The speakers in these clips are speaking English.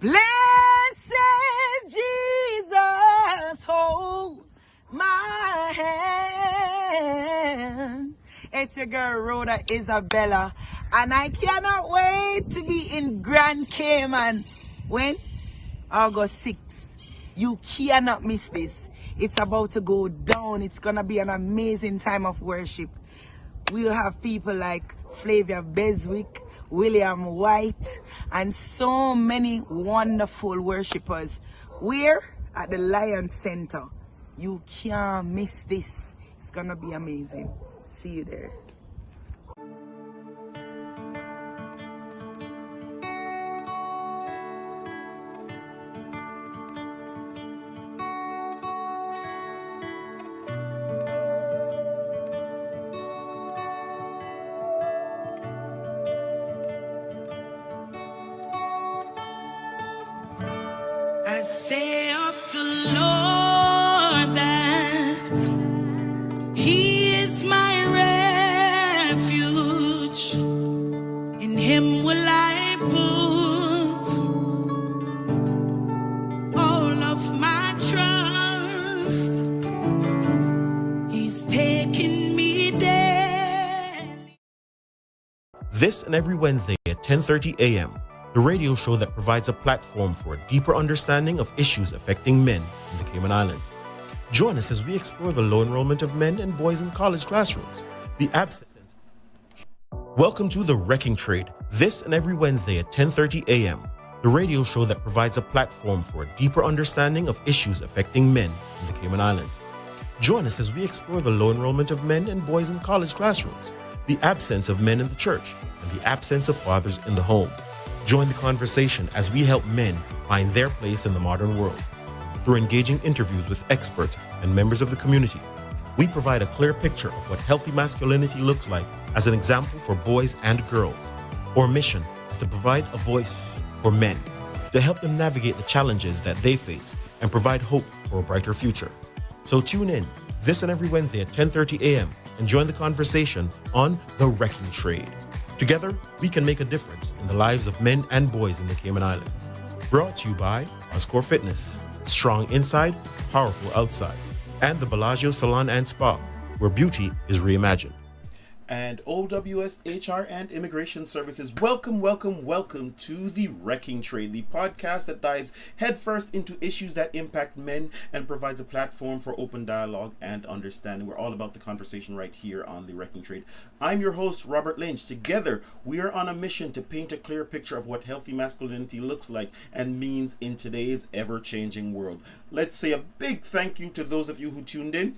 Blessed Jesus, hold my hand. It's your girl, Rhoda Isabella, and I cannot wait to be in Grand Cayman. When? August 6th. You cannot miss this. It's about to go down. It's gonna be an amazing time of worship. We'll have people like Flavia Beswick, William White, and so many wonderful worshipers. We're at the Lion Center. You can't miss this. It's gonna be amazing. See you there. I say of the Lord that He is my refuge. In Him will I put all of my trust. He's taking me daily. This and every Wednesday at 10:30 a.m., the radio show that provides a platform for a deeper understanding of issues affecting men in the Cayman Islands. Join us as we explore the low enrollment of men and boys in college classrooms, the absence. Welcome to The Wrecking Trade, this and every Wednesday at 10:30 a.m. the radio show that provides a platform for a deeper understanding of issues affecting men in the Cayman Islands. Join us as we explore the low enrollment of men and boys in college classrooms, the absence of men in the church, and the absence of fathers in the home. Join the conversation as we help men find their place in the modern world. Through engaging interviews with experts and members of the community, we provide a clear picture of what healthy masculinity looks like as an example for boys and girls. Our mission is to provide a voice for men, to help them navigate the challenges that they face and provide hope for a brighter future. So tune in this and every Wednesday at 10:30 a.m. and join the conversation on The Wrecking Trade. Together, we can make a difference in the lives of men and boys in the Cayman Islands. Brought to you by Oscore Fitness, strong inside, powerful outside, and the Bellagio Salon and Spa, where beauty is reimagined. And OWS HR and Immigration Services, welcome to The Wrecking Trade, the podcast that dives headfirst into issues that impact men and provides a platform for open dialogue and understanding. We're all about the conversation right here on The Wrecking Trade. I'm your host, Robert Lynch. Together, we are on a mission to paint a clear picture of what healthy masculinity looks like and means in today's ever-changing world. Let's say a big thank you to those of you who tuned in,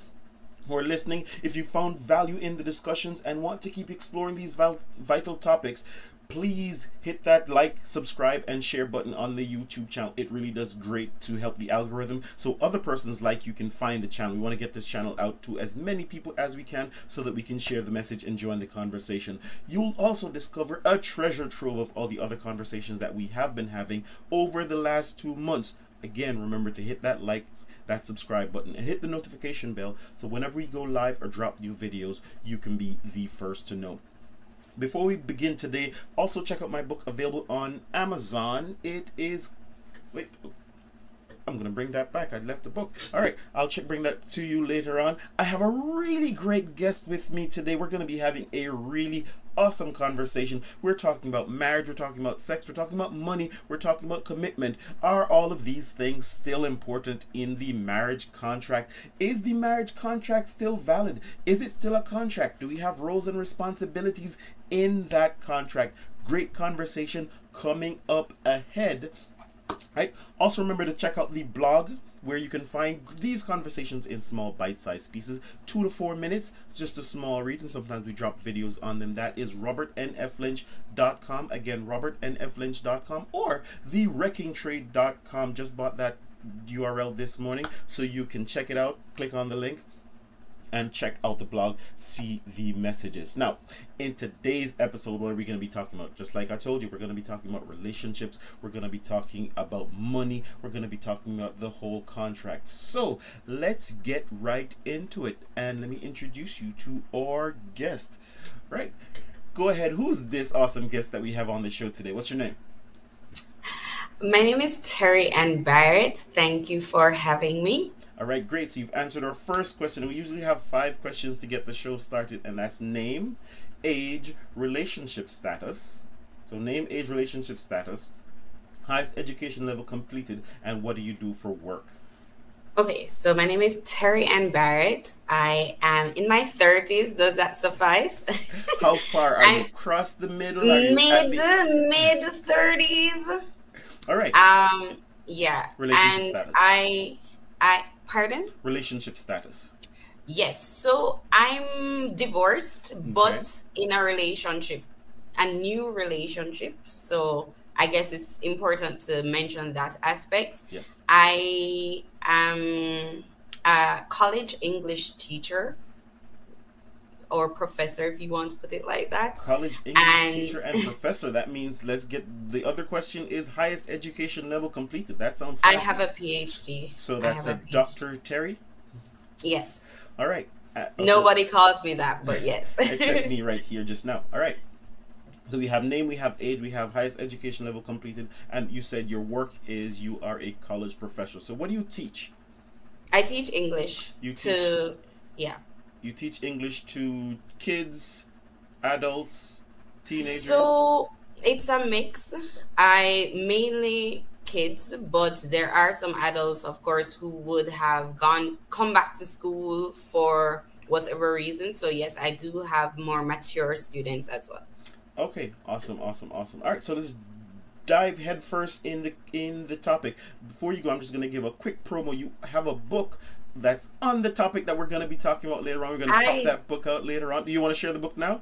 who are listening. If you found value in the discussions and want to keep exploring these vital topics, please hit that like, subscribe, and share button on the YouTube channel. It really does great to help the algorithm so other persons like you can find the channel. We want to get this channel out to as many people as we can so that we can share the message and join the conversation. You'll also discover a treasure trove of all the other conversations that we have been having over the last 2 months. Again, remember to hit that like, that subscribe button, and hit the notification bell so whenever we go live or drop new videos, you can be the first to know. Before we begin today, also check out my book available on Amazon. It is... Wait, I'm going to bring that back. I left the book. All right, I'll bring that to you later on. I have a really great guest with me today. We're going to be having a really awesome conversation. We're talking about marriage, we're talking about sex, we're talking about money, we're talking about commitment. Are all of these things still important in the marriage contract? Is the marriage contract still valid? Is it still a contract? Do we have roles and responsibilities in that contract? Great conversation coming up ahead. Right. Also remember to check out the blog where you can find these conversations in small bite-sized pieces, 2 to 4 minutes, just a small read, and sometimes we drop videos on them. That is robertnflynch.com. Again, robertnflynch.com or thewreckingtrade.com. Just bought that URL this morning, so you can check it out. Click on the link and check out the blog, see the messages. Now, in today's episode, what are we going to be talking about? Just like I told you, we're going to be talking about relationships. We're going to be talking about money. We're going to be talking about the whole contract. So let's get right into it. And let me introduce you to our guest. Right. Go ahead. Who's this awesome guest that we have on the show today? What's your name? My name is Terry Ann Barrett. Thank you for having me. All right, great. So you've answered our first question. We usually have 5 questions to get the show started, and that's name, age, relationship status. So name, age, relationship status, highest education level completed, and what do you do for work? Okay, so my name is Terry Ann Barrett. I am in my 30s. Does that suffice? How far are you? Across the middle? Are you mid 30s. All right. Yeah. Relationship and status. Pardon? Relationship status. Yes. So I'm divorced, but in a relationship, a new relationship. So I guess it's important to mention that aspect. Yes. I am a college English teacher or professor, if you want to put it like that. College English teacher and professor. That means, let's get the other question is highest education level completed. That sounds I have a PhD. So that's a Dr. Terry? Yes. All right. Okay. Nobody calls me that, but yes. Except me right here just now. All right. So we have name, we have age, we have highest education level completed, and you said your work is you are a college professor. So what do you teach? I teach English. You teach English to kids, adults, teenagers? So it's a mix. I mainly kids, but there are some adults, of course, who would have come back to school for whatever reason. So yes, I do have more mature students as well. Okay, awesome. All right, so let's dive headfirst in the topic. Before you go, I'm just going to give a quick promo. You have a book that's on the topic that we're going to be talking about later on. We're going to pop I that book out later on. Do you want to share the book now?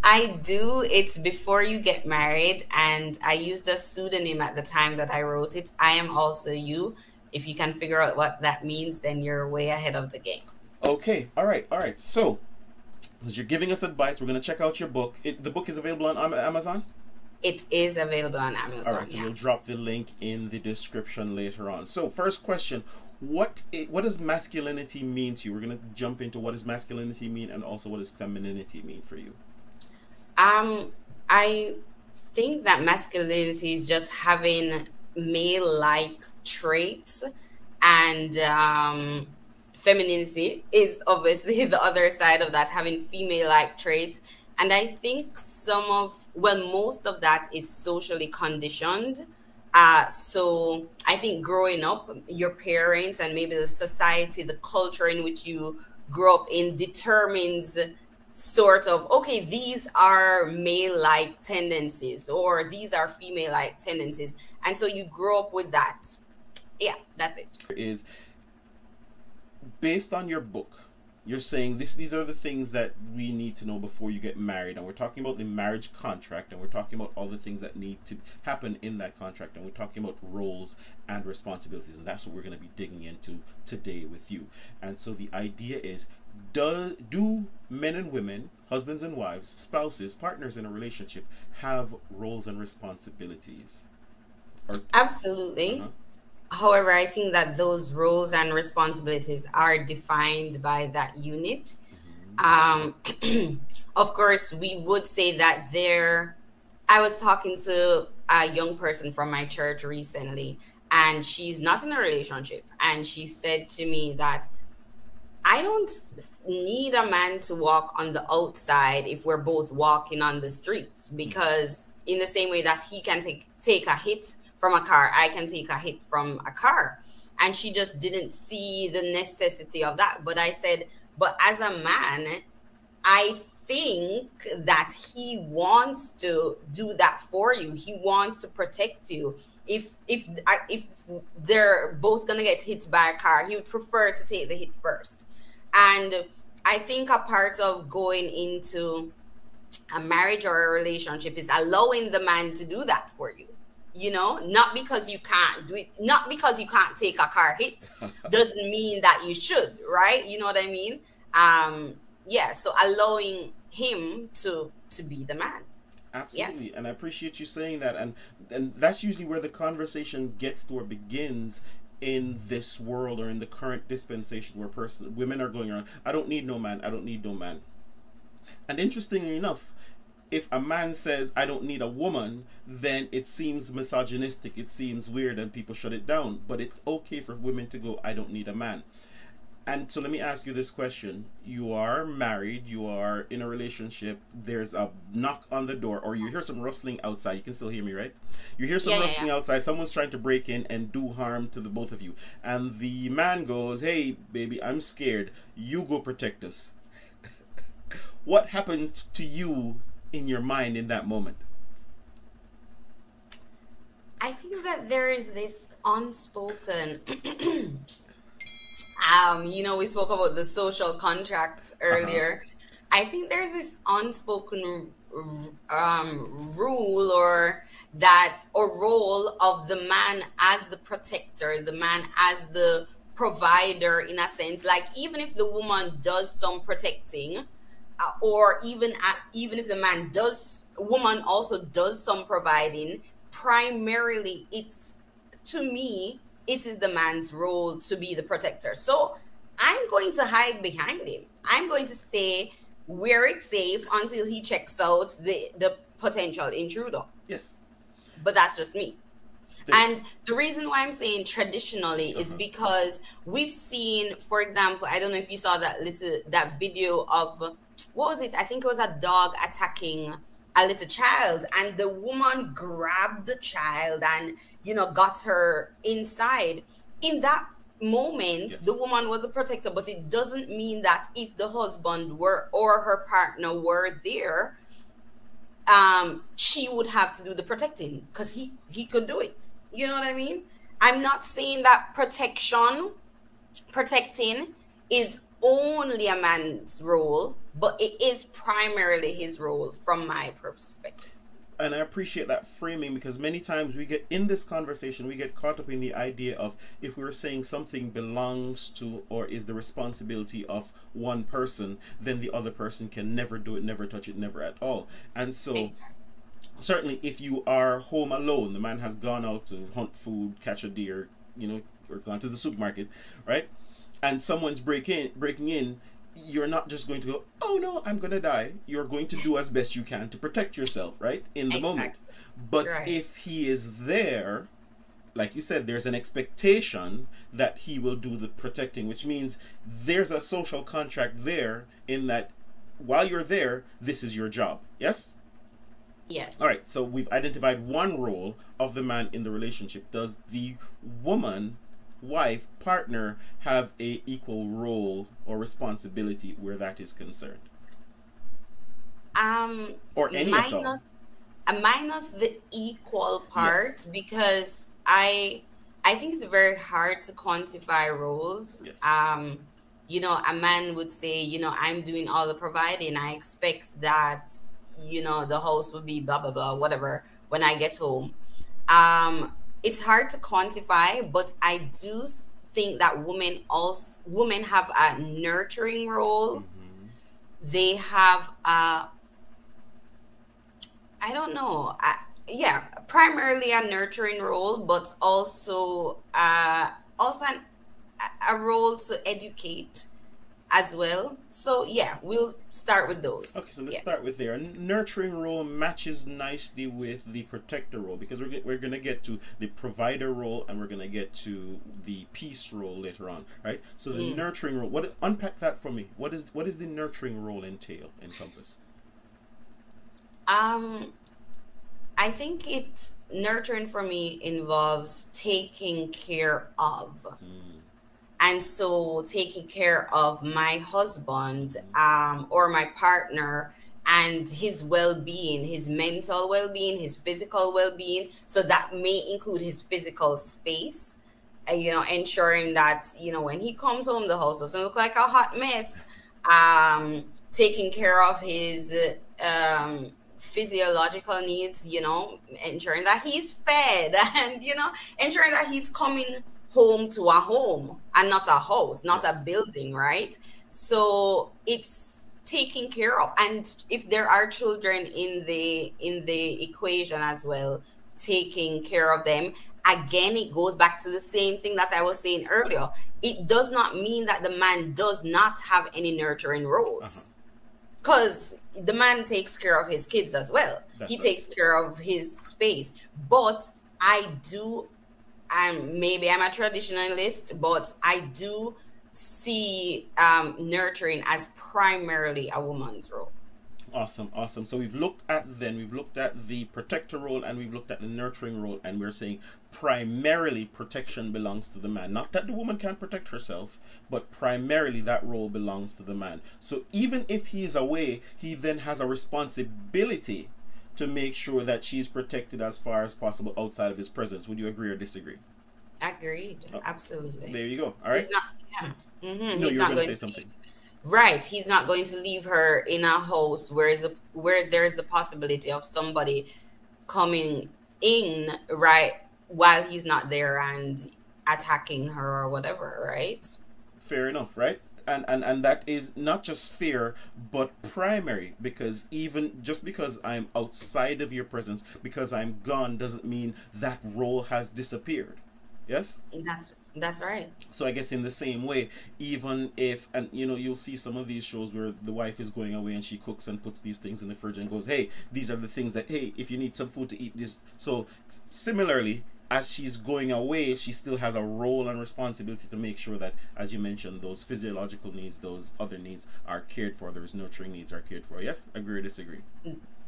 I do. It's Before You Get Married, and I used a pseudonym at the time that I wrote it. I Am Also You. If you can figure out what that means, then you're way ahead of the game. Okay. All right. All right. So, as you're giving us advice, we're going to check out your book. The book is available on Amazon? It is available on All Amazon. right. So Yeah. we'll drop the link in the description later on. So, first question. What does masculinity mean to you? We're going to jump into what does masculinity mean and also what does femininity mean for you? I think that masculinity is just having male-like traits, and femininity is obviously the other side of that, having female-like traits. And I think most of that is socially conditioned. So I think growing up, your parents and maybe the society, the culture in which you grow up in determines sort of, okay, these are male like tendencies or these are female like tendencies. And so you grow up with that. Yeah, that's it. Is based on your book, you're saying these are the things that we need to know before you get married, and we're talking about the marriage contract, and we're talking about all the things that need to happen in that contract, and we're talking about roles and responsibilities, and that's what we're going to be digging into today with you. And so the idea is, do men and women, husbands and wives, spouses, partners in a relationship have roles and responsibilities? Absolutely. Uh-huh. However, I think that those roles and responsibilities are defined by that unit. Um, of course, we would say that I was talking to a young person from my church recently, and she's not in a relationship. And she said to me that I don't need a man to walk on the outside if we're both walking on the street, because in the same way that he can take a hit from a car, I can take a hit from a car. And she just didn't see the necessity of that. But I said, but as a man, I think that he wants to do that for you. He wants to protect you. If they're both gonna get hit by a car, he would prefer to take the hit first. And I think a part of going into a marriage or a relationship is allowing the man to do that for you. You know, not because you can't do it, not because you can't take a car hit, doesn't mean that you should, right? You know what I mean? Yeah, so allowing him to be the man. Absolutely, Yes. and I appreciate you saying that, and that's usually where the conversation gets to or begins in this world or in the current dispensation where women are going around. I don't need no man. I don't need no man. And interestingly enough, if a man says I don't need a woman, then it seems misogynistic. It seems weird, and people shut it down. But it's okay for women to go, I don't need a man. And so let me ask you this question. You are married, you are in a relationship, there's a knock on the door, or you hear some rustling outside. You can still hear me, right? You hear some Yeah, yeah, rustling yeah. outside, someone's trying to break in and do harm to the both of you. And the man goes, hey, baby, I'm scared. You go protect us. What happens to you in your mind in that moment? I think that there is this unspoken we spoke about the social contract Uh-huh. earlier. I think there's this unspoken rule or role of the man as the protector, the man as the provider, in a sense. Like, even if the woman does some protecting, or even if the woman also does some providing, primarily it's, to me, it is the man's role to be the protector. So I'm going to hide behind him. I'm going to stay where it's safe until he checks out the potential intruder. Yes. But that's just me. The- And the reason why I'm saying traditionally is uh-huh. because we've seen, for example, I don't know if you saw that video of, what was it? I think it was a dog attacking a little child, and the woman grabbed the child and got her inside. In that moment, the Yes. woman was a protector, but it doesn't mean that if the husband were or her partner were there, she would have to do the protecting because he could do it. You know what I mean? I'm not saying that protecting is only a man's role, but it is primarily his role from my perspective. And I appreciate that framing, because many times we get in this conversation, we get caught up in the idea of, if we're saying something belongs to or is the responsibility of one person, then the other person can never do it, never touch it, never at all. And so Exactly. certainly if you are home alone, the man has gone out to hunt food, catch a deer, or gone to the supermarket, right? And someone's breaking in, you're not just going to go, oh no, I'm going to die. You're going to do as best you can to protect yourself, right? In the moment. Exactly. But Right. if he is there, like you said, there's an expectation that he will do the protecting, which means there's a social contract there, in that while you're there, this is your job. Yes? Yes. All right, so we've identified one role of the man in the relationship. Does the woman, wife, partner have a equal role or responsibility where that is concerned? Or any at all? Minus the equal part, Yes. because I think it's very hard to quantify roles. Yes. A man would say, I'm doing all the providing. I expect that, the house will be blah blah blah, whatever, when I get home. It's hard to quantify, but I do think that women have a nurturing role. Mm-hmm. They have a, I don't know. Yeah, primarily a nurturing role, but also a role to educate as well. So yeah, we'll start with those. Okay, so let's Yes. start with there. A nurturing role matches nicely with the protector role, because we're going to get to the provider role, and we're going to get to the peace role later on, right? So the nurturing role, unpack that for me. What is the nurturing role encompass? I think it's nurturing for me involves taking care of. And so taking care of my husband, or my partner, and his well-being, his mental well-being, his physical well-being. So that may include his physical space, ensuring that, when he comes home, the house doesn't look like a hot mess. Taking care of his physiological needs, ensuring that he's fed and, ensuring that he's coming home to a home and not a house, not Yes. a building, right? So it's taking care of. And if there are children in the equation as well, taking care of them. Again, it goes back to the same thing that I was saying earlier. It does not mean that the man does not have any nurturing roles, because the man takes care of his kids as well. That's He right. takes care of his space. But maybe I'm a traditionalist, but I do see nurturing as primarily a woman's role. Awesome. So we've looked at the protector role, and we've looked at the nurturing role, and we're saying primarily protection belongs to the man. Not that the woman can't protect herself, but primarily that role belongs to the man. So even if he is away, he then has a responsibility to make sure that she's protected as far as possible outside of his presence. Would you agree or disagree? Agreed. Absolutely. There you go. All right. He's not. Yeah. No, He's you were not going to going say to. something. Right. He's not going to leave her in a house where there's the possibility of somebody coming in right while he's not there and attacking her or whatever, right? Fair enough, right? And that is not just fair, but primary, because even just because I'm outside of your presence, because I'm gone, doesn't mean that role has disappeared. Yes? That's right. So I guess in the same way, even if, and you'll see some of these shows where the wife is going away and she cooks and puts these things in the fridge and goes, hey, these are the things that, hey, if you need some food to eat this. So similarly, as she's going away, she still has a role and responsibility to make sure that, as you mentioned, those physiological needs, those other needs are cared for, those nurturing needs are cared for. Yes? Agree or disagree?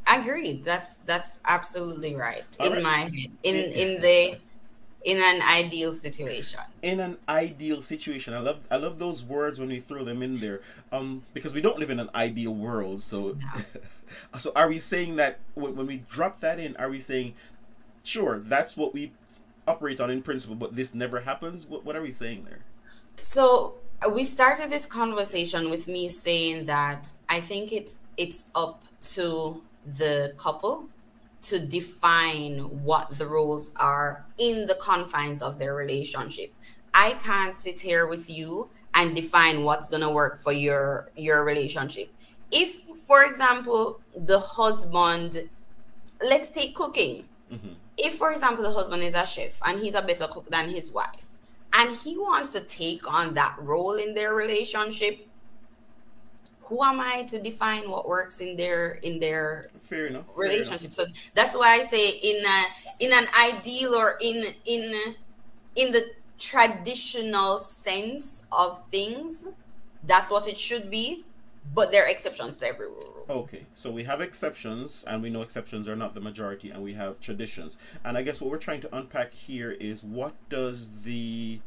Agreed. That's absolutely right. All In right. my head. In the In an ideal situation. In an ideal situation. I love those words when we throw them in there. Because we don't live in an ideal world. So No. so are we saying that when we drop that in, are we saying sure, that's what we operate on in principle, but this never happens? What are we saying there? So we started this conversation with me saying that I think it's up to the couple to define what the roles are in the confines of their relationship. I can't sit here with you and define what's gonna work for your relationship. If, for example, the husband, let's take cooking. Mm-hmm. If, for example, the husband is a chef and he's a better cook than his wife, and he wants to take on that role in their relationship, who am I to define what works in their Fair enough. Fair enough. relationship? So that's why I say in an ideal or in the traditional sense of things, that's what it should be. But there are exceptions to every rule. Okay, so we have exceptions, and we know exceptions are not the majority, and we have traditions. And I guess what we're trying to unpack here is what does the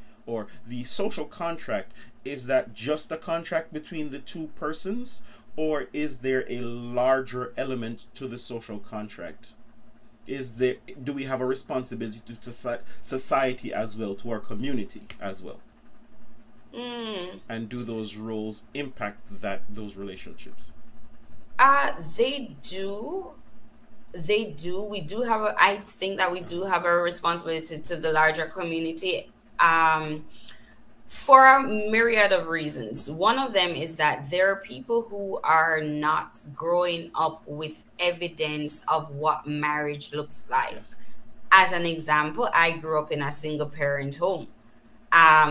social contract, is that just a contract between the two persons, or is there a larger element to the social contract? Do we have a responsibility to society as well, to our community as well? And do those roles impact those relationships? They do. They do. We do have a, I think that we do have a responsibility to the larger community. For a myriad of reasons. One of them is that there are people who are not growing up with evidence of what marriage looks like. Yes. As an example, I grew up in a single parent home.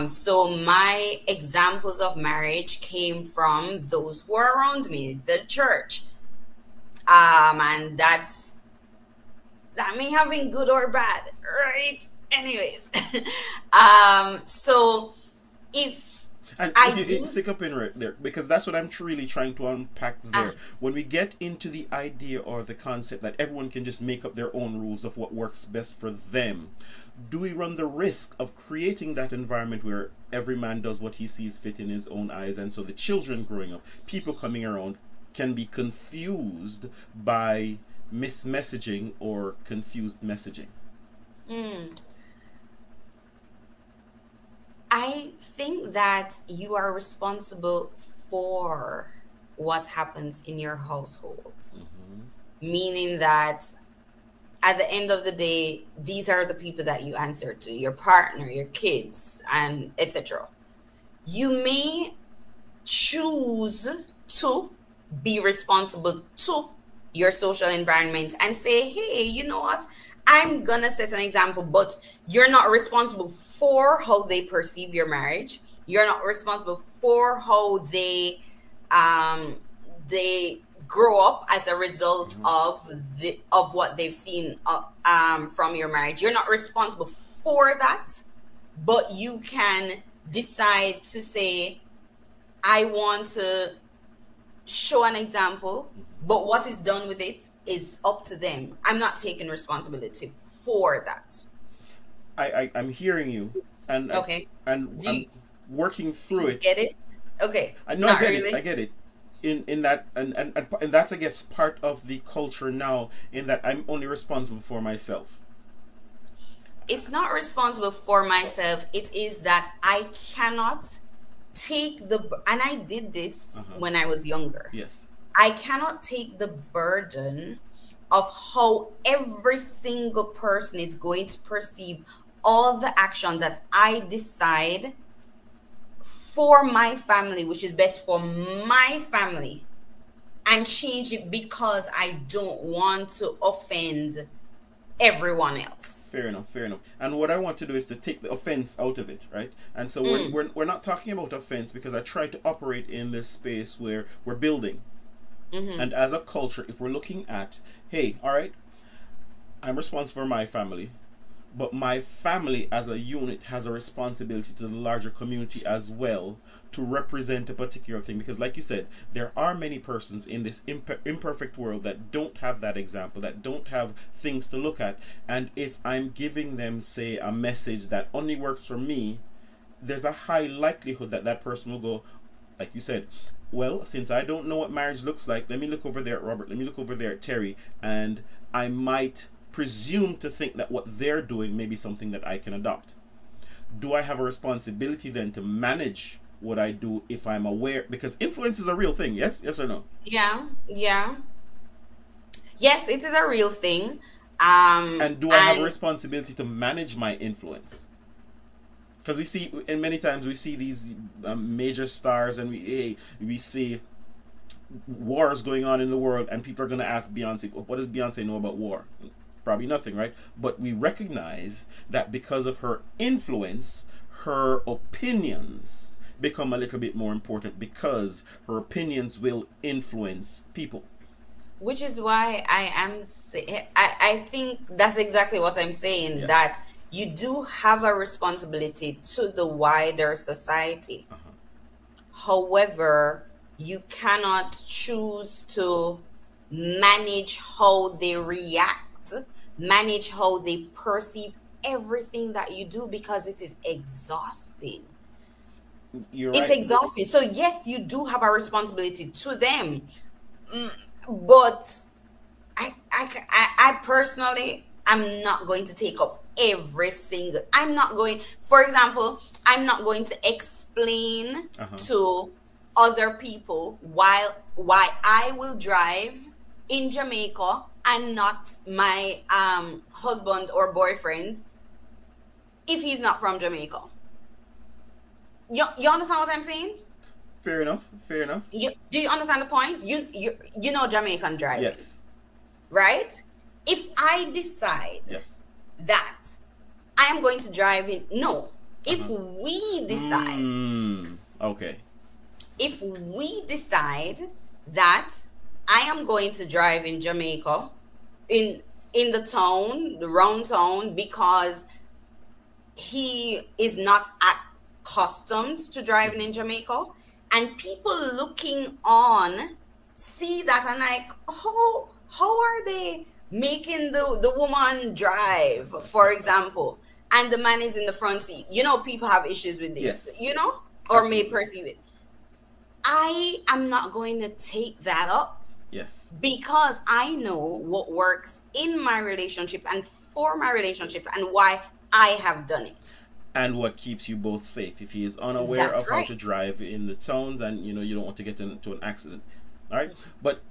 So my examples of marriage came from those who are around me, the church. And that may have been good or bad, right? Anyways, so if And I you do, stick up in right there, because that's what I'm truly trying to unpack uh, there. When we get into the idea or the concept that everyone can just make up their own rules of what works best for them, do we run the risk of creating that environment where every man does what he sees fit in his own eyes, and so the children growing up, people coming around, can be confused by mismessaging or confused messaging? mm, I think that you are responsible for what happens in your household, Mm-hmm. meaning that at the end of the day, these are the people that you answer to, your partner, your kids, and etc. You may choose to be responsible to your social environment and say, hey, you know what? I'm gonna set an example, but you're not responsible for how they perceive your marriage. You're not responsible for how um they grow up as a result Mm-hmm. of what they've seen from your marriage. You're not responsible for that, but you can decide to say, I want to show an example, but what is done with it is up to them. I'm not taking responsibility for that. I'm hearing you, and Okay. and Do I'm you, working do through you it. get it? Okay. I know, I Not get it. I really. get it. In that, and that's, I guess, part of the culture now. In that, I'm only responsible for myself. It's not responsible for myself. It is that I cannot take and I did Uh this huh. when I was younger. Yes. I cannot take the burden of how every single person is going to perceive all the actions that I decide for my family, which is best for my family, and change it because I don't want to offend everyone else. Fair enough. Fair enough. And what I want to do is to take the offense out of it, right? And so we're not talking about offense, because I try to operate in this space where we're building. Mm-hmm. And as a culture, if we're looking at, hey, all right, I'm responsible for my family, but my family as a unit has a responsibility to the larger community as well to represent a particular thing, because like you said, there are many persons in this imperfect world that don't have that example, that don't have things to look at. And if I'm giving them, say, a message that only works for me, there's a high likelihood that that person will go, like you said, well, since I don't know what marriage looks like, let me look over there at Robert, let me look over there at Terry, and I might presume to think that what they're doing may be something that I can adopt. Do I have a responsibility then to manage what I do if I'm aware? Because influence is a real thing, yes? Yes or no? Yeah, yeah. Yes, it is a real thing. And do I have a And responsibility to manage my influence? Because we see, and many times we see these major stars, and we see wars going on in the world, and people are going to ask Beyonce, what does Beyonce know about war? Probably nothing, right? But we recognize that because of her influence, her opinions become a little bit more important, because her opinions will influence people. which is why I think that's exactly what I'm saying, Yeah. that you do have a responsibility to the wider society. Uh-huh. However, you cannot choose to manage how they react, manage how they perceive everything that you do, because it is exhausting. You're It's right. exhausting. So yes, you do have a responsibility to them. But I personally, I'm not going to take up every single. I'm not going. For example, I'm not going to explain Uh-huh. to other people why I will drive in Jamaica and not my husband or boyfriend if he's not from Jamaica. You understand what I'm saying? Fair enough. Fair enough. Do you understand the point? You know Jamaican driving, Yes. right? If I decide Yes. that I am going to drive in, no. If Uh-huh. we decide, Okay. if we decide that I am going to drive in Jamaica, in the town, the round town, because he is not accustomed to driving in Jamaica, and people looking on see that and like, oh, how are they making the woman drive, for example, and the man is in the front seat? People have issues with this, Yes. or may Absolutely. perceive it. I am not going to take that up, Yes. because I know what works in my relationship and for my relationship and why I have done it. And what keeps you both safe. If he is unaware That's of how to right. drive in the towns, and you don't want to get into an accident, all right? But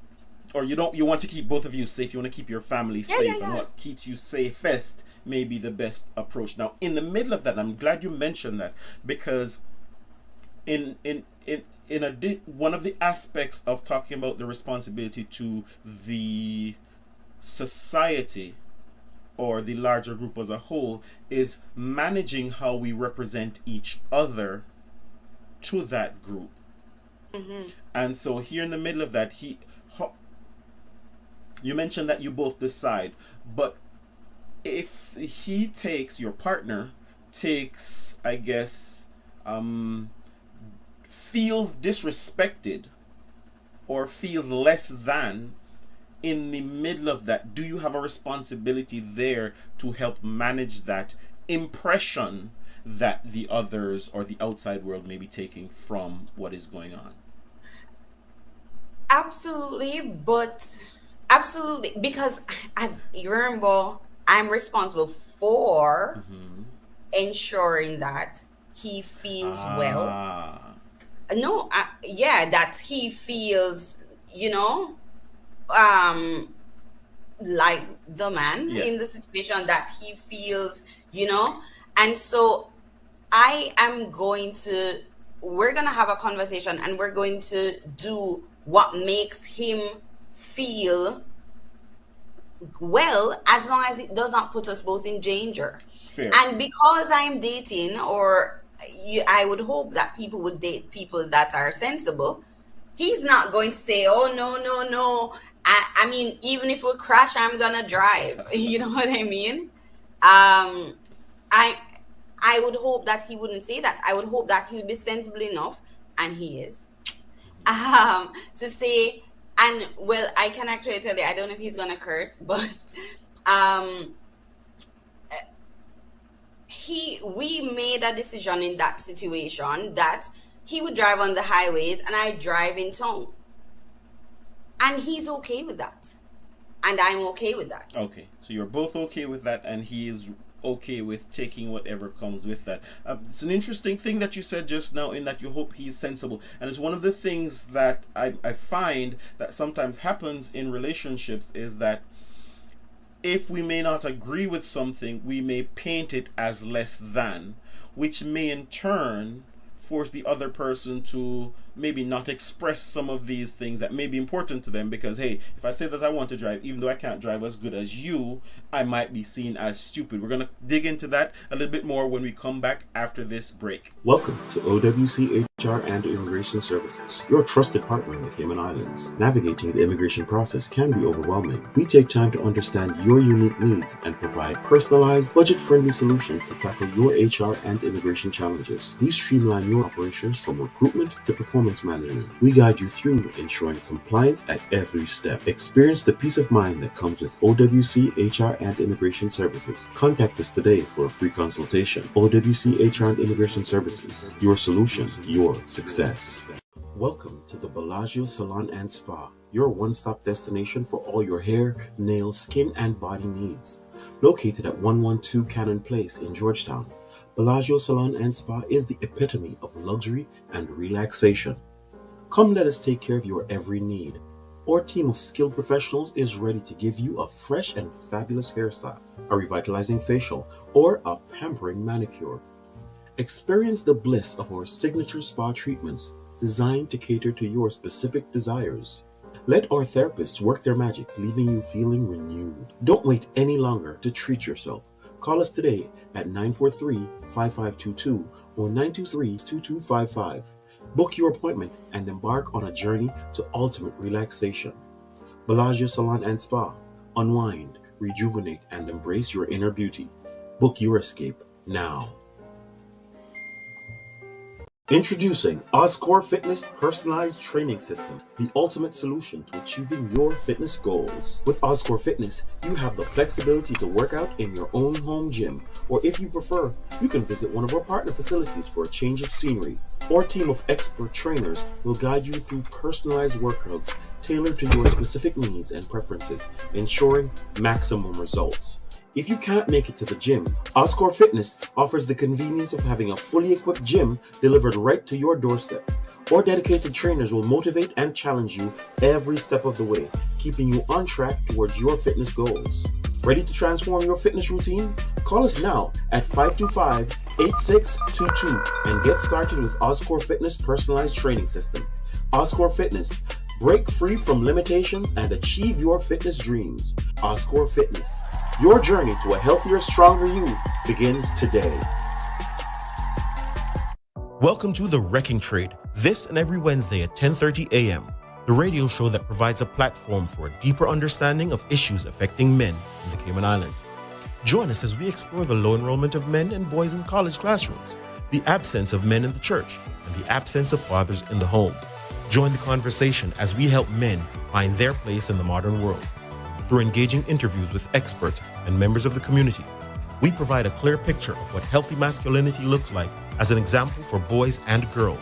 or you want to keep both of you safe. You want to keep your family Yeah, safe, yeah, and yeah. what keeps you safest may be the best approach. Now, in the middle of that, I'm glad you mentioned that, because one of the aspects of talking about the responsibility to the society or the larger group as a whole is managing how we represent each other to that group. And so here in the middle of that, you mentioned that you both decide, but if your partner takes, I guess, feels disrespected or feels less than in the middle of that, do you have a responsibility there to help manage that impression that the others or the outside world may be taking from what is going on? Absolutely, but absolutely, because you remember, I'm responsible for ensuring that he feels well. Ah, No, yeah, that he feels, um, like the man in the yes. situation, that he feels, and so I am going to, we're going to have a conversation and we're going to do what makes him feel well, as long as it does not put us both in danger. Fair. And because I'm dating, or I would hope that people would date people that are sensible, he's not going to say, oh, no, no, no. I mean, even if we crash, I'm going to drive. You know what I mean? Um, I I would hope that he wouldn't say that. I would hope that he would be sensible enough, and he is, to say, and well, I can actually tell you, I don't know if he's gonna curse, but um, we made a decision in that situation that he would drive on the highways and I drive in town, and he's okay with that, and I'm okay with that. Okay, so you're both okay with that, and he is okay with taking whatever comes with that. It's an interesting thing that you said just now, in that you hope he's sensible, and it's one of the things that I find that sometimes happens in relationships, is that if we may not agree with something, we may paint it as less than, which may in turn force the other person to maybe not express some of these things that may be important to them, because hey, if I say that I want to drive, even though I can't drive as good as you, I might be seen as stupid. We're going to dig into that a little bit more when we come back after this break. Welcome to OWC HR and Immigration Services, your trusted partner in the Cayman Islands. Navigating the immigration process can be overwhelming. We take time to understand your unique needs and provide personalized, budget-friendly solutions to tackle your HR and immigration challenges. We streamline your operations from recruitment to performance management. We guide you through ensuring compliance at every step. Experience the peace of mind that comes with OWC HR and Immigration Services. Contact us today for a free consultation. OWC HR and Immigration Services. Your solution, your success. Welcome to the Bellagio Salon and Spa, your one-stop destination for all your hair, nails, skin, and body needs. Located at 112 Cannon Place in Georgetown, Bellagio Salon and Spa is the epitome of luxury and relaxation. Come let us take care of your every need. Our team of skilled professionals is ready to give you a fresh and fabulous hairstyle, a revitalizing facial, or a pampering manicure. Experience the bliss of our signature spa treatments designed to cater to your specific desires. Let our therapists work their magic, leaving you feeling renewed. Don't wait any longer to treat yourself. Call us today at 943-5522 or 923-2255. Book your appointment and embark on a journey to ultimate relaxation. Bellagio Salon and Spa. Unwind, rejuvenate, and embrace your inner beauty. Book your escape now. Introducing Oscore Fitness Personalized Training System, the ultimate solution to achieving your fitness goals. With Oscore Fitness, you have the flexibility to work out in your own home gym, or if you prefer, you can visit one of our partner facilities for a change of scenery. Our team of expert trainers will guide you through personalized workouts tailored to your specific needs and preferences, ensuring maximum results. If you can't make it to the gym, Oscore Fitness offers the convenience of having a fully equipped gym delivered right to your doorstep. Our dedicated trainers will motivate and challenge you every step of the way, keeping you on track towards your fitness goals. Ready to transform your fitness routine? Call us now at 525-8622 and get started with Oscore Fitness Personalized Training System. Oscore Fitness. Break free from limitations and achieve your fitness dreams. Oscore Fitness. Your journey to a healthier, stronger you begins today. Welcome to The Wrecking Trade, this and every Wednesday at 10:30 a.m., the radio show that provides a platform for a deeper understanding of issues affecting men in the Cayman Islands. Join us as we explore the low enrollment of men and boys in college classrooms, the absence of men in the church, and the absence of fathers in the home. Join the conversation as we help men find their place in the modern world. Through engaging interviews with experts and members of the community, we provide a clear picture of what healthy masculinity looks like as an example for boys and girls.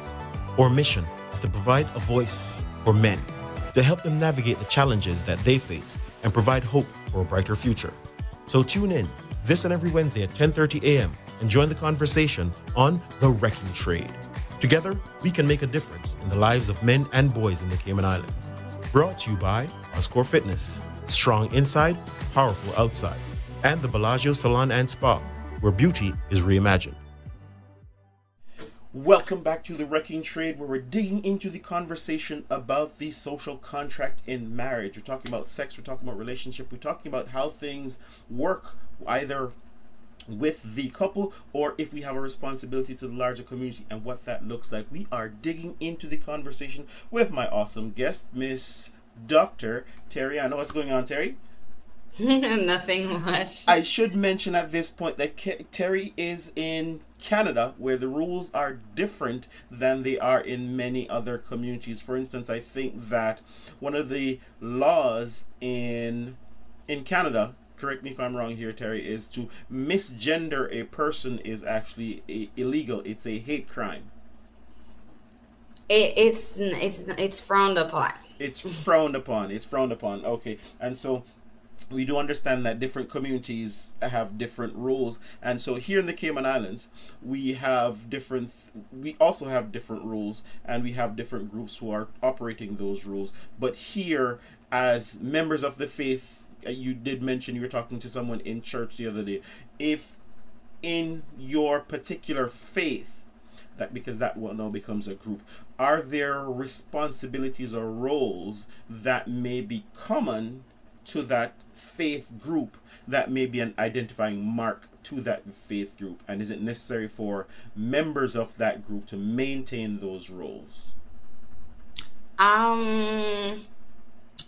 Our mission is to provide a voice for men, to help them navigate the challenges that they face and provide hope for a brighter future. So tune in this and every Wednesday at 10:30 a.m. and join the conversation on The Wrecking Trade. Together, we can make a difference in the lives of men and boys in the Cayman Islands. Brought to you by Oscore Fitness, strong inside, powerful outside, and the Bellagio Salon and Spa, where beauty is reimagined. Welcome back to The Wrecking Trade, where we're digging into the conversation about the social contract in marriage. We're talking about sex, we're talking about relationship, we're talking about how things work, either with the couple or if we have a responsibility to the larger community and what that looks like. We are digging into the conversation with my awesome guest, Miss Dr. Terry Anna. What's going on, Terry? Nothing much. I should mention at this point that Terry is in Canada, where the rules are different than they are in many other communities. For instance, I think that one of the laws in Canada, correct me if I'm wrong here, Terry, is to misgender a person is actually illegal. It's a hate crime. It's frowned upon. It's frowned upon. It's frowned upon. Okay, and so we do understand that different communities have different rules, and so here in the Cayman Islands we also have different rules, and we have different groups who are operating those rules. But here, as members of the faith, you did mention you were talking to someone in church the other day. If in your particular faith, that because that one now becomes a group, are there responsibilities or roles that may be common to that faith group that may be an identifying mark to that faith group, and is it necessary for members of that group to maintain those roles? Um,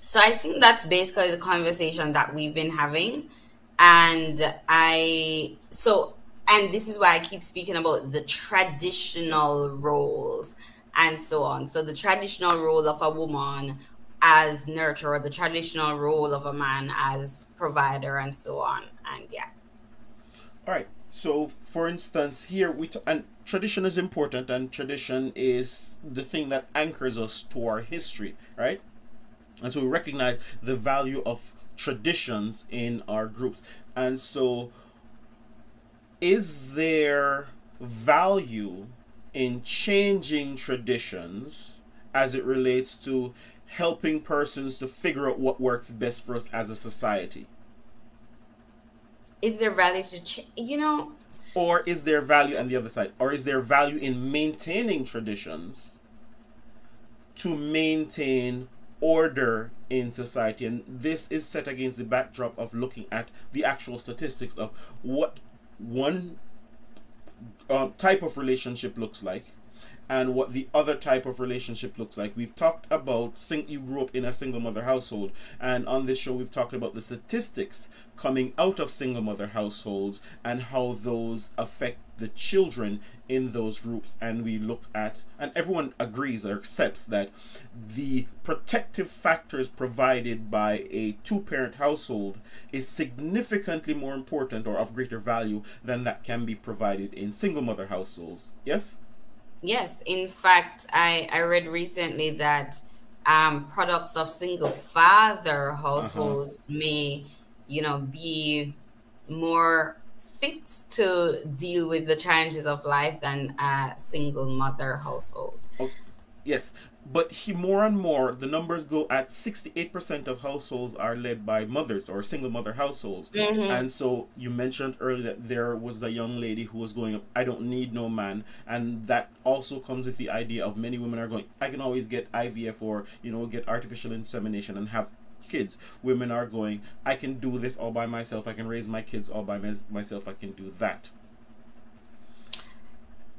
so I think that's basically the conversation that we've been having. And and this is why I keep speaking about the Yes. traditional roles and so on. So the traditional role of a woman as nurturer, the traditional role of a man as provider, and so on. And yeah. All right. So, for instance, here and tradition is important, and tradition is the thing that anchors us to our history, right? And so we recognize the value of traditions in our groups. And so, is there value in changing traditions as it relates to helping persons to figure out what works best for us as a society? Is there value to, Or is there value on the other side? Or is there value in maintaining traditions to maintain order in society? And this is set against the backdrop of looking at the actual statistics of what one type of relationship looks like and what the other type of relationship looks like. We've talked about you grew up in a single mother household, and on this show we've talked about the statistics coming out of single mother households and how those affect the children in those groups. And we looked at, and everyone agrees or accepts that the protective factors provided by a two-parent household is significantly more important or of greater value than that can be provided in single mother households. Yes. Yes, in fact, I read recently that products of single father Uh-huh. households may, be more fit to deal with the challenges of life than a single mother household. Oh, yes, but more and more the numbers go at 68% of households are led by mothers or single mother households. Hmm. And so you mentioned earlier that there was a young lady who was going, I don't need no man. And that also comes with the idea of many women are going, I can always get IVF or, get artificial insemination and have kids. Women are going, I can do this all by myself. I can raise my kids all by myself. I can do that.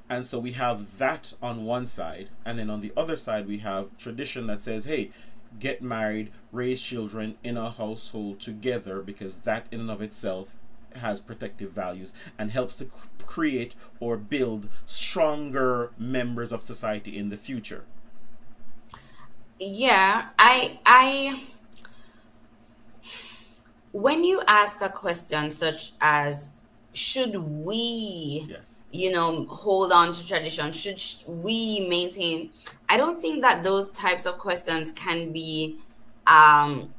And so we have that on one side, and then on the other side we have tradition that says, hey, get married, raise children in a household together, because that in and of itself has protective values and helps to create or build stronger members of society in the future. Yeah, I when you ask a question such as, should we, Yes. hold on to tradition, we maintain, I don't think that those types of questions can be um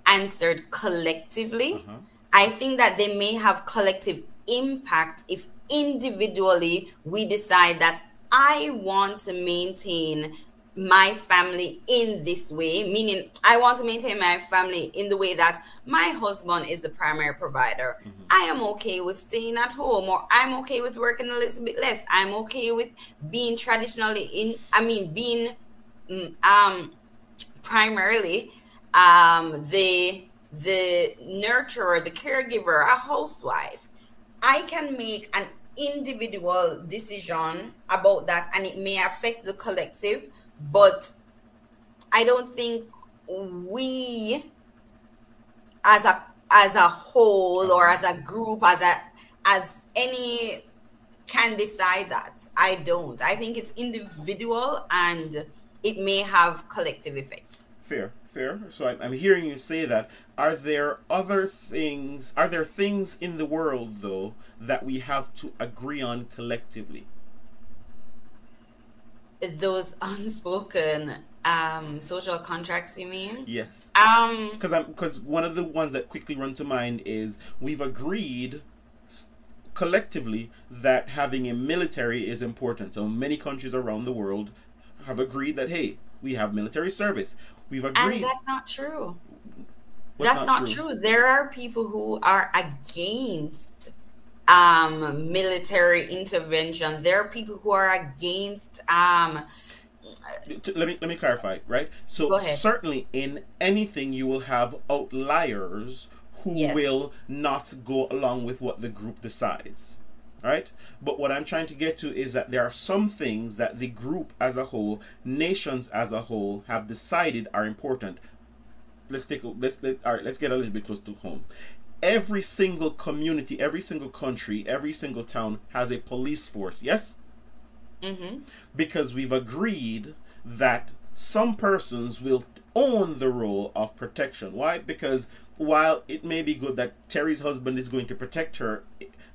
answered collectively. Uh-huh. I think that they may have collective impact if individually we decide that I want to maintain my family in this way, meaning I want to maintain my family in the way that my husband is the primary provider. Mm-hmm. I am okay with staying at home, or I'm okay with working a little bit less. I'm okay with being traditionally being mm, um primarily the nurturer, the caregiver, a housewife. I can make an individual decision about that, and it may affect the collective, but I don't think we as a whole, or Okay. as a group, as any can decide that. I don't. I think it's individual, and it may have collective effects. Fair, fair. So I'm hearing you say that. Are there other things? Are there things in the world though that we have to agree on collectively? Those unspoken social contracts, you mean? Yes. Um, Because one of the ones that quickly run to mind is we've agreed collectively that having a military is important. So many countries around the world have agreed that hey, we have military service. We've and agreed. that's not true. What's That's not not true? true. There are people who are against military intervention. There are people who are against Let me clarify, right? So go ahead. certainly in anything you will have outliers who Yes. will not go along with what the group decides, right? But what I'm trying to get to is that there are some things that the group as a whole, nations as a whole, have decided are important. Let's get a little bit close to home. Every single community, every single country, every single town has a police force. Yes, Mm-hmm. because we've agreed that some persons will own the role of protection. Why? Because while it may be good that Terry's husband is going to protect her,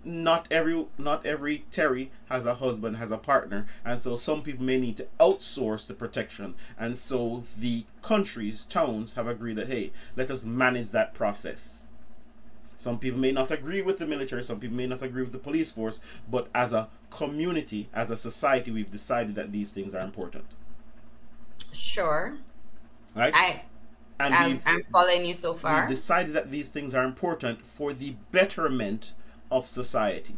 not every Terry has a husband, has a partner, and so some people may need to outsource the protection. And so the countries, towns have agreed that hey, let us manage that process. Some people may not agree with the military, some people may not agree with the police force, but as a community, as a society, we've decided that these things are important. Sure. Right? I And I'm following you so we've far. decided that these things are important for the betterment of society.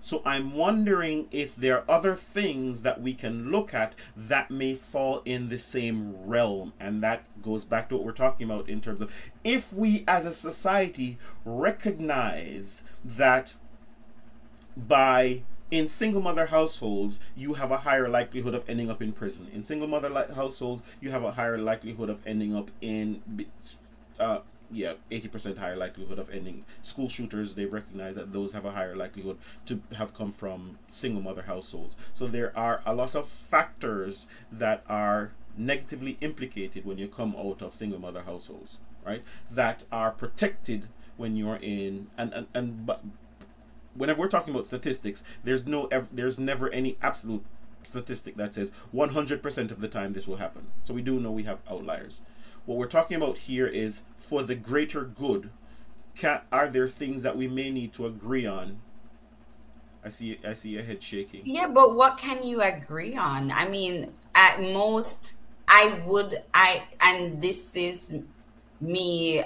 So I'm wondering if there are other things that we can look at that may fall in the same realm. And that goes back to what we're talking about in terms of if we as a society recognize that by in single mother households you have a higher likelihood of ending up in prison. In single mother households you have a higher likelihood of ending up in uh, yeah, 80% higher likelihood of ending school shooters. They recognize that those have a higher likelihood to have come from single mother households. So there are a lot of factors that are negatively implicated when you come out of single mother households, right? That are protected when you're in and but whenever we're talking about statistics, there's never any absolute statistic that says 100% of the time this will happen. So we do know we have outliers. What we're talking about here is for the greater good. Are there things that we may need to agree on? I see your head shaking. Yeah, but what can you agree on? I mean, at most, I would, and this is me,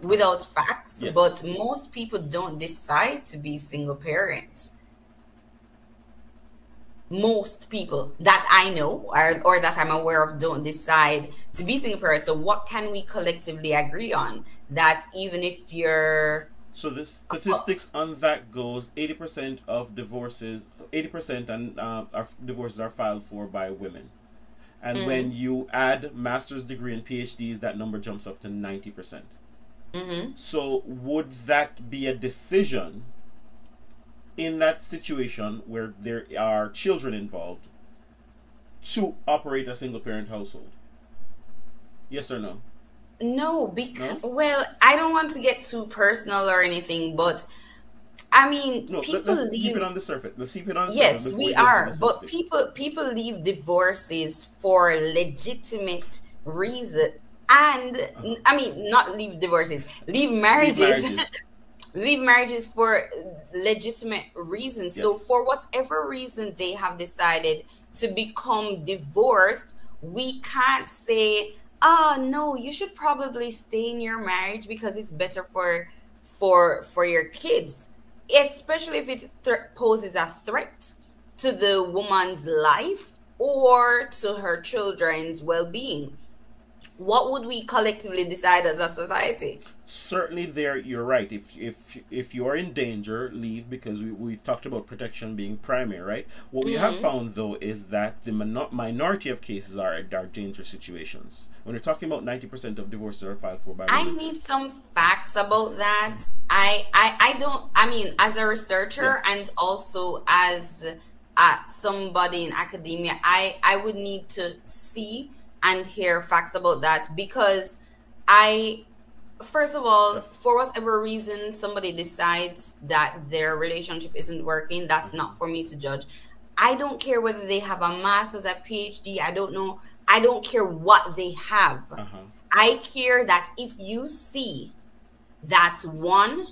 without facts, Yes. but most people don't decide to be single parents. Most people that I know, or that I'm aware of, don't decide to be single parents. So what can we collectively agree on? That even if you're, So the statistics on that goes 80% of divorces, 80% and divorces are filed for by women. And when mm, you add master's degree and PhDs, that number jumps up to 90%. mm-hmm. So would that be a decision in that situation where there are children involved to operate a single parent household? Yes or no? No, No? well, I don't want to get too personal or anything, but I mean, No, people let's keep it leave. on the surface. Let's keep it on the surface Yes, before we we get into the are, but specifics. people leave divorces for legitimate reason, and Uh-huh. I mean, not leave divorces, leave Leave marriages, marriages. leave marriages for legitimate reasons. So Yes. for whatever reason they have decided to become divorced, we can't say, "Oh no, you should probably stay in your marriage because it's better for your kids," especially if it poses a threat to the woman's life or to her children's well-being. What would we collectively decide as a society? certainly there you're right. If you're in danger, leave, because we've talked about protection being primary, right? What we have found though is that the minority of cases are danger situations. When we're talking about 90% of divorces are filed for by I women. need some facts about that. I don't, I mean, as a researcher Yes. and also as somebody in academia, I would need to see and hear facts about that, because I, first of all, Yes. for whatever reason somebody decides that their relationship isn't working, that's not for me to judge. I don't care whether they have a master's, a PhD, I don't know. I don't care what they have. Uh-huh. I care that if you see that one,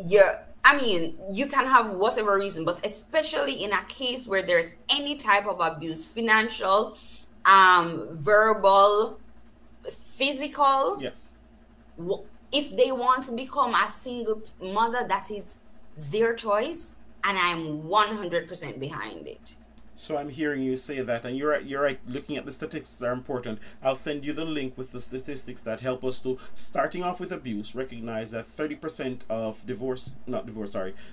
you're, I mean, you can have whatever reason, but especially in a case where there's any type of abuse, financial, verbal, physical, Yes. if they want to become a single mother, that is their choice, and I'm 100% behind it. So I'm hearing you say that, and you're right. You're right. Looking at the statistics are important. I'll send you the link with the statistics that help us to, starting off with abuse, recognize that 30% of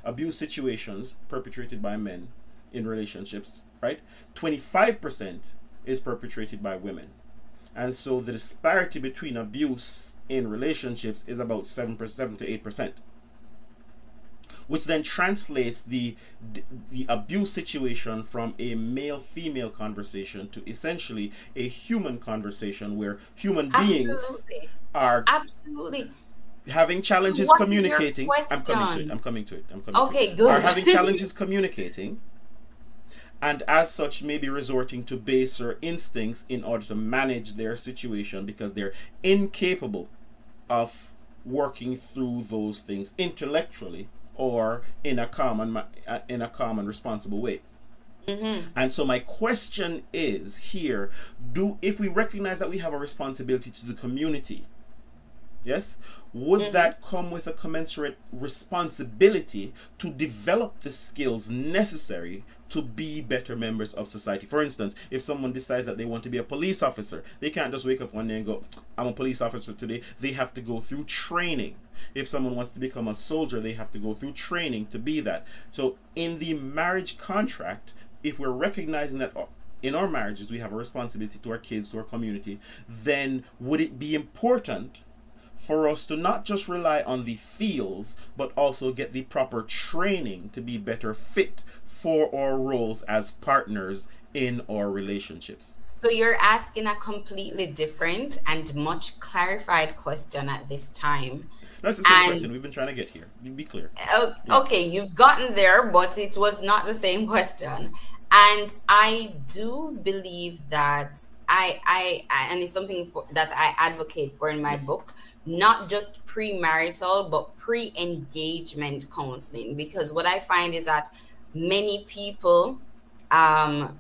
abuse situations perpetrated by men in relationships, right? 25% is perpetrated by women, and so the disparity between abuse in relationships is about 7 to 8%, which then translates the abuse situation from a male female conversation to essentially a human conversation where human beings Absolutely. are Absolutely. having So challenges what is your communicating. I'm coming to it. question? I'm coming to it. I'm coming to it. Okay, Are good. having challenges communicating, and as such maybe resorting to baser instincts in order to manage their situation because they're incapable of working through those things intellectually or in a calm and responsible way. And so my question is here, if we recognize that we have a responsibility to the community, yes, would that come with a commensurate responsibility to develop the skills necessary to be better members of society? For instance, if someone decides that they want to be a police officer, they can't just wake up one day and go, I'm a police officer today. They have to go through training. If someone wants to become a soldier, they have to go through training to be that. So in the marriage contract, if we're recognizing that in our marriages we have a responsibility to our kids, to our community, then would it be important for us to not just rely on the feels, but also get the proper training to be better fit for our roles as partners in our relationships? So you're asking a completely different and much clarified question at this time. That's the same question. And We've been trying to get here. Be clear. Yeah. okay, you've gotten there, but it was not the same question. And I do believe that and it's something that I advocate for in my Yes. book, not just premarital, but pre-engagement counseling. Because what I find is that many people um,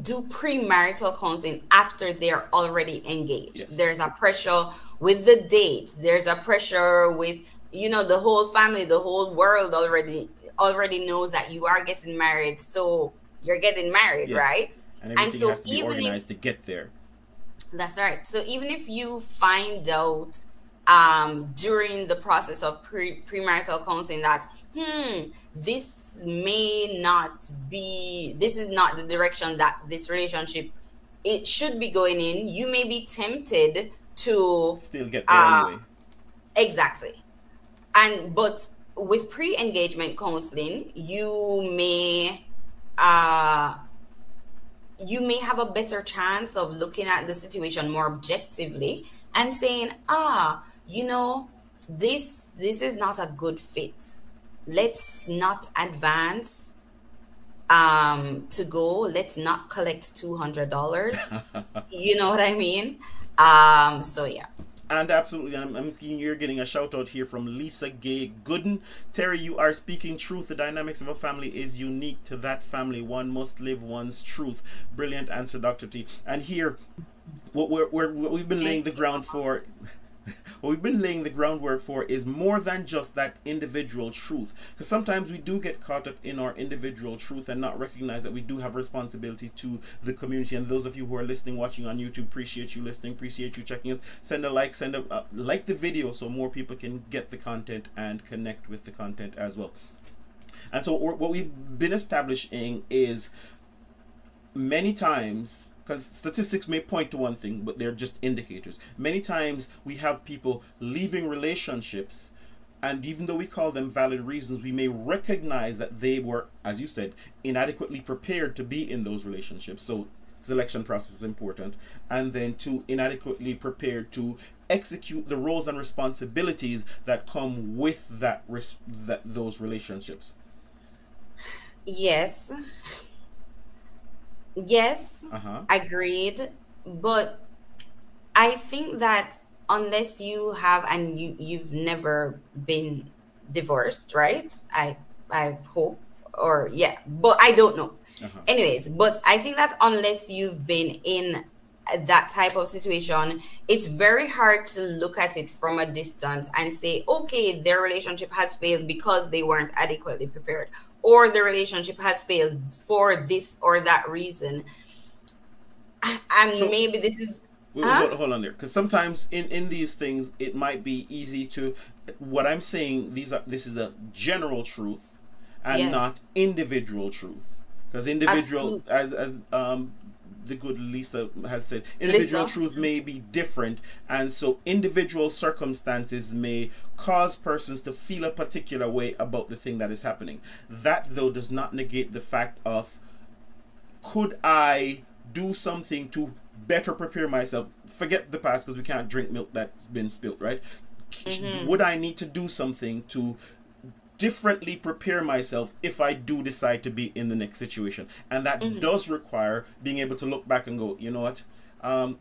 do premarital counseling after they're already engaged. Yes. There's a pressure with the dates. There's a pressure with, the whole family, the whole world already knows that you are getting married. So you're getting married, Yes. right? And And everything so has to be even if organized to get there. that's right. So even if you find out during the process of premarital counseling that this is not the direction that this relationship it should be going in, you may be tempted to Still get there uh anyway. exactly. But with pre-engagement counseling, uh you may have a better chance of looking at the situation more objectively and saying, this is not a good fit. Let's not advance to go. Let's not collect $200. You know what I mean? So yeah. And absolutely, I'm seeing you're getting a shout out here from Lisa Gay Gooden. Terry, you are speaking truth. The dynamics of a family is unique to that family. One must live one's truth. Brilliant answer, Dr. T. And here, what we've been laying the ground for. what we've been laying the groundwork for is more than just that individual truth. Because sometimes we do get caught up in our individual truth and not recognize that we do have responsibility to the community. And those of you who are listening, watching on YouTube, appreciate you listening, appreciate you checking us. Send a like, like the video so more people can get the content and connect with the content as well. And so what we've been establishing is many times, because statistics may point to one thing, but they're just indicators. Many times we have people leaving relationships, and even though we call them valid reasons, we may recognize that they were, as you said, inadequately prepared to be in those relationships. So selection process is important. And then to inadequately prepared to execute the roles and responsibilities that come with those relationships. Yes. Yes, agreed. But I think that unless you have, and you've never been divorced, right? I hope, or yeah, but I don't know. Anyways, but I think that unless you've been in that type of situation, it's very hard to look at it from a distance and say, okay, their relationship has failed because they weren't adequately prepared, or the relationship has failed for this or that reason. And So- maybe this is Hold on there, because sometimes in these things it might be easy to. What I'm saying, this is a general truth, and Yes. not individual truth. Because individual, as the good Lisa has said, individual Lisa. truth may be different, and so individual circumstances may cause persons to feel a particular way about the thing that is happening. That though does not negate the fact of, could I do something to better prepare myself? Forget the past, because we can't drink milk that's been spilt, right? Would I need to do something to differently prepare myself if I do decide to be in the next situation? And that does require being able to look back and go, you know what,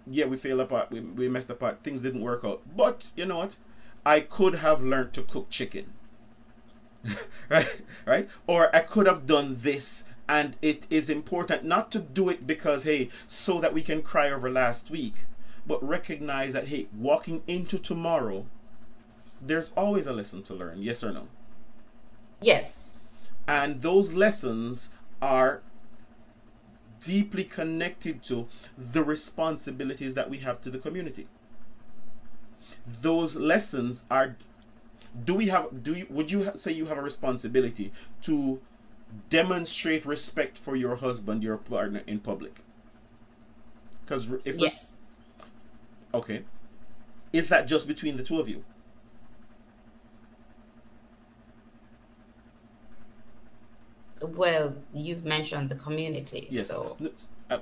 yeah, we failed apart, we messed apart, things didn't work out, but you know what, I could have learned to cook chicken. right, or I could have done this. And it is important not to do it because, hey, so that we can cry over last week, but recognize that, hey, walking into tomorrow, there's always a lesson to learn. Yes or no? Yes. And those lessons are deeply connected to the responsibilities that we have to the community. Those lessons are, would you say you have a responsibility to demonstrate respect for your husband, your partner, in public? Because if Yes. okay, is that just between the two of you? Well, you've mentioned the community, Yes. so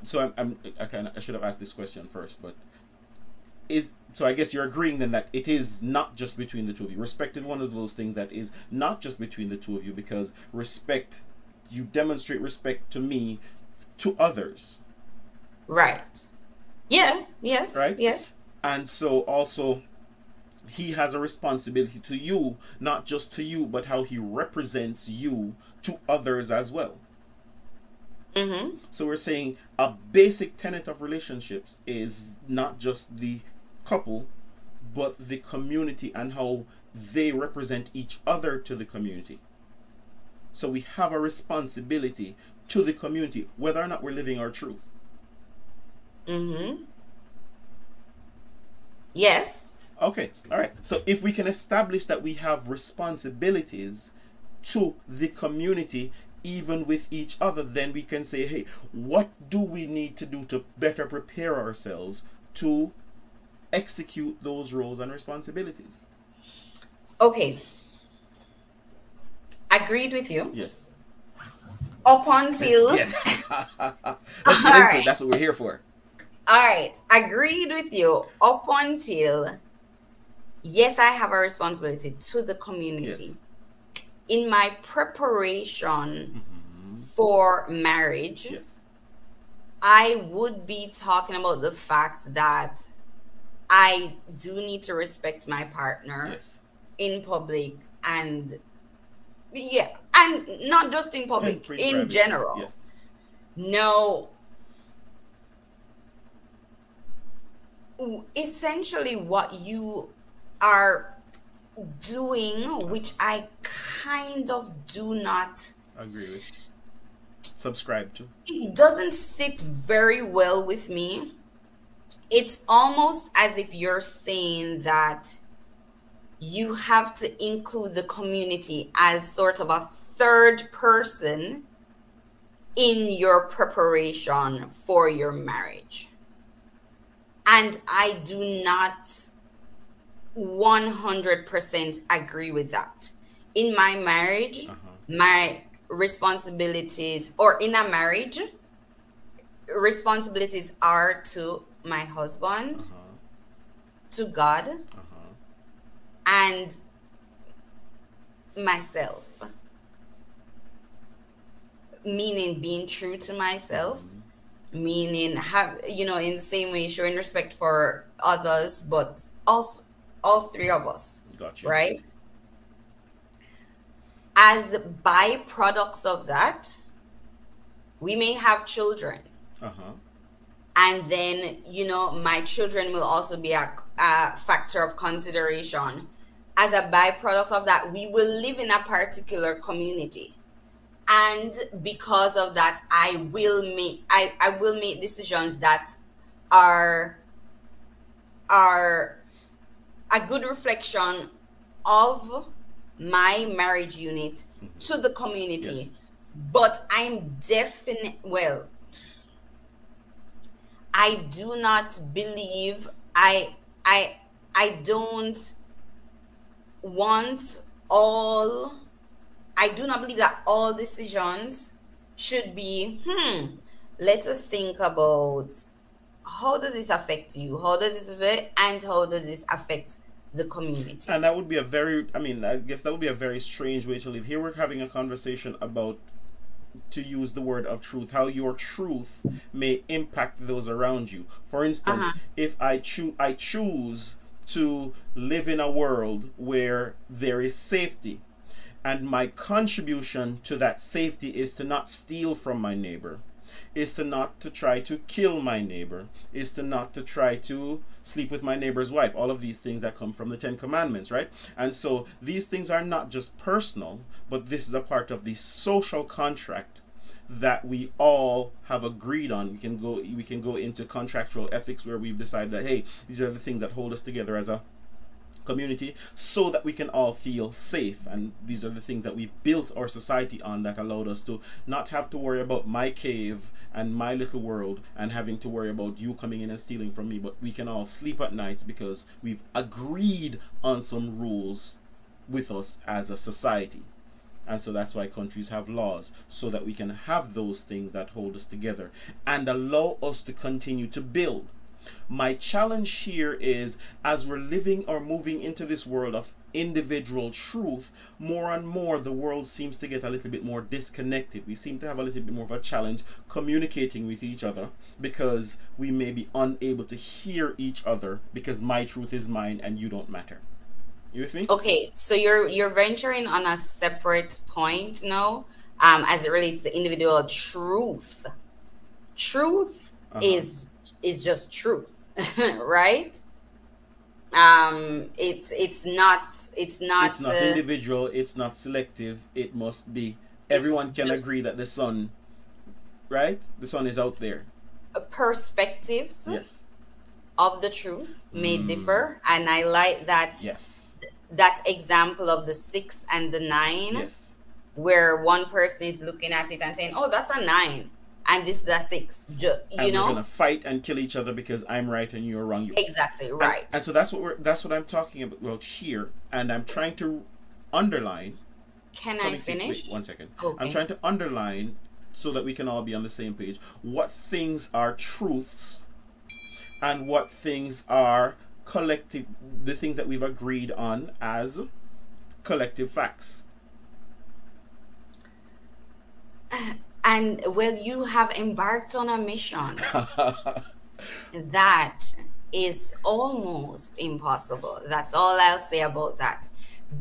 So I should have asked this question first, but so I guess you're agreeing then that it is not just between the two of you. Respect is one of those things that is not just between the two of you, because respect, you demonstrate respect to me, to others. right. Yeah. Yes. Right? Yes. And so also he has a responsibility to you, not just to you, but how he represents you to others as well. So we're saying a basic tenet of relationships is not just the couple, but the community and how they represent each other to the community. So we have a responsibility to the community, whether or not we're living our truth. Yes. Okay, all right. So if we can establish that we have responsibilities to the community, even with each other, then we can say, hey, what do we need to do to better prepare ourselves to execute those roles and responsibilities? Okay. Agreed with you. Yes. Up until Yes. Let's get into it. That's what we're here for. all right. Agreed with you up until, yes, I have a responsibility to the community. Yes. In my preparation for marriage, Yes. I would be talking about the fact that I do need to respect my partner Yes. in public, and yeah, and not just in public, And in private. general. Yes. No, essentially what you are doing, which I kind of do not, Agree with. Subscribe to. it doesn't sit very well with me. It's almost as if you're saying that you have to include the community as sort of a third person in your preparation for your marriage. And I do not 100% agree with that. In my marriage, my responsibilities, or in a marriage, responsibilities are to my husband, to God, and myself. Meaning being true to myself, meaning in the same way showing respect for others, but also all three of us. Gotcha. Right? As byproducts of that, we may have children. And then, my children will also be a factor of consideration. As a byproduct of that, we will live in a particular community. And because of that, I will make decisions that are a good reflection of my marriage unit to the community. Yes. But I'm I do not believe, I don't want all, I do not believe that all decisions should be, let us think about how does this affect you? How does this affect, and how does this affect the community? And that would be I guess that would be a very strange way to live. Here we're having a conversation about, to use the word of truth, how your truth may impact those around you. For instance, if I choose to live in a world where there is safety, and my contribution to that safety is to not steal from my neighbor, is to not to try to kill my neighbor, is to not to try to sleep with my neighbor's wife, all of these things that come from the 10 Commandments, right? And so these things are not just personal, but this is a part of the social contract that we all have agreed on. We can go into contractual ethics where we've decided that, hey, these are the things that hold us together as a community, so that we can all feel safe. And these are the things that we've built our society on, that allowed us to not have to worry about my cave and my little world and having to worry about you coming in and stealing from me, but we can all sleep at nights because we've agreed on some rules with us as a society. And so that's why countries have laws, so that we can have those things that hold us together and allow us to continue to build. My challenge here is, as we're living or moving into this world of individual truth, more and more the world seems to get a little bit more disconnected. We seem to have a little bit more of a challenge communicating with each other, because we may be unable to hear each other, because my truth is mine and you don't matter. You with me? Okay, so you're venturing on a separate point now, as it relates to individual truth. Truth is just truth, right? It's not individual, it's not selective, it must be everyone can agree that the sun is out there. Perspectives Yes. of the truth may differ, and I like that. Yes. That example of the 6 and the 9. Yes. Where one person is looking at it and saying, oh, that's a 9 and this is a 6, We're gonna fight and kill each other because I'm right and you're wrong. Exactly right. And so that's what I'm talking about here, and I'm trying to underline. Can I finish? Wait, 1 second. Okay. I'm trying to underline, so that we can all be on the same page, what things are truths and what things are collective, the things that we've agreed on as collective facts. And well, you have embarked on a mission that is almost impossible. That's all I'll say about that.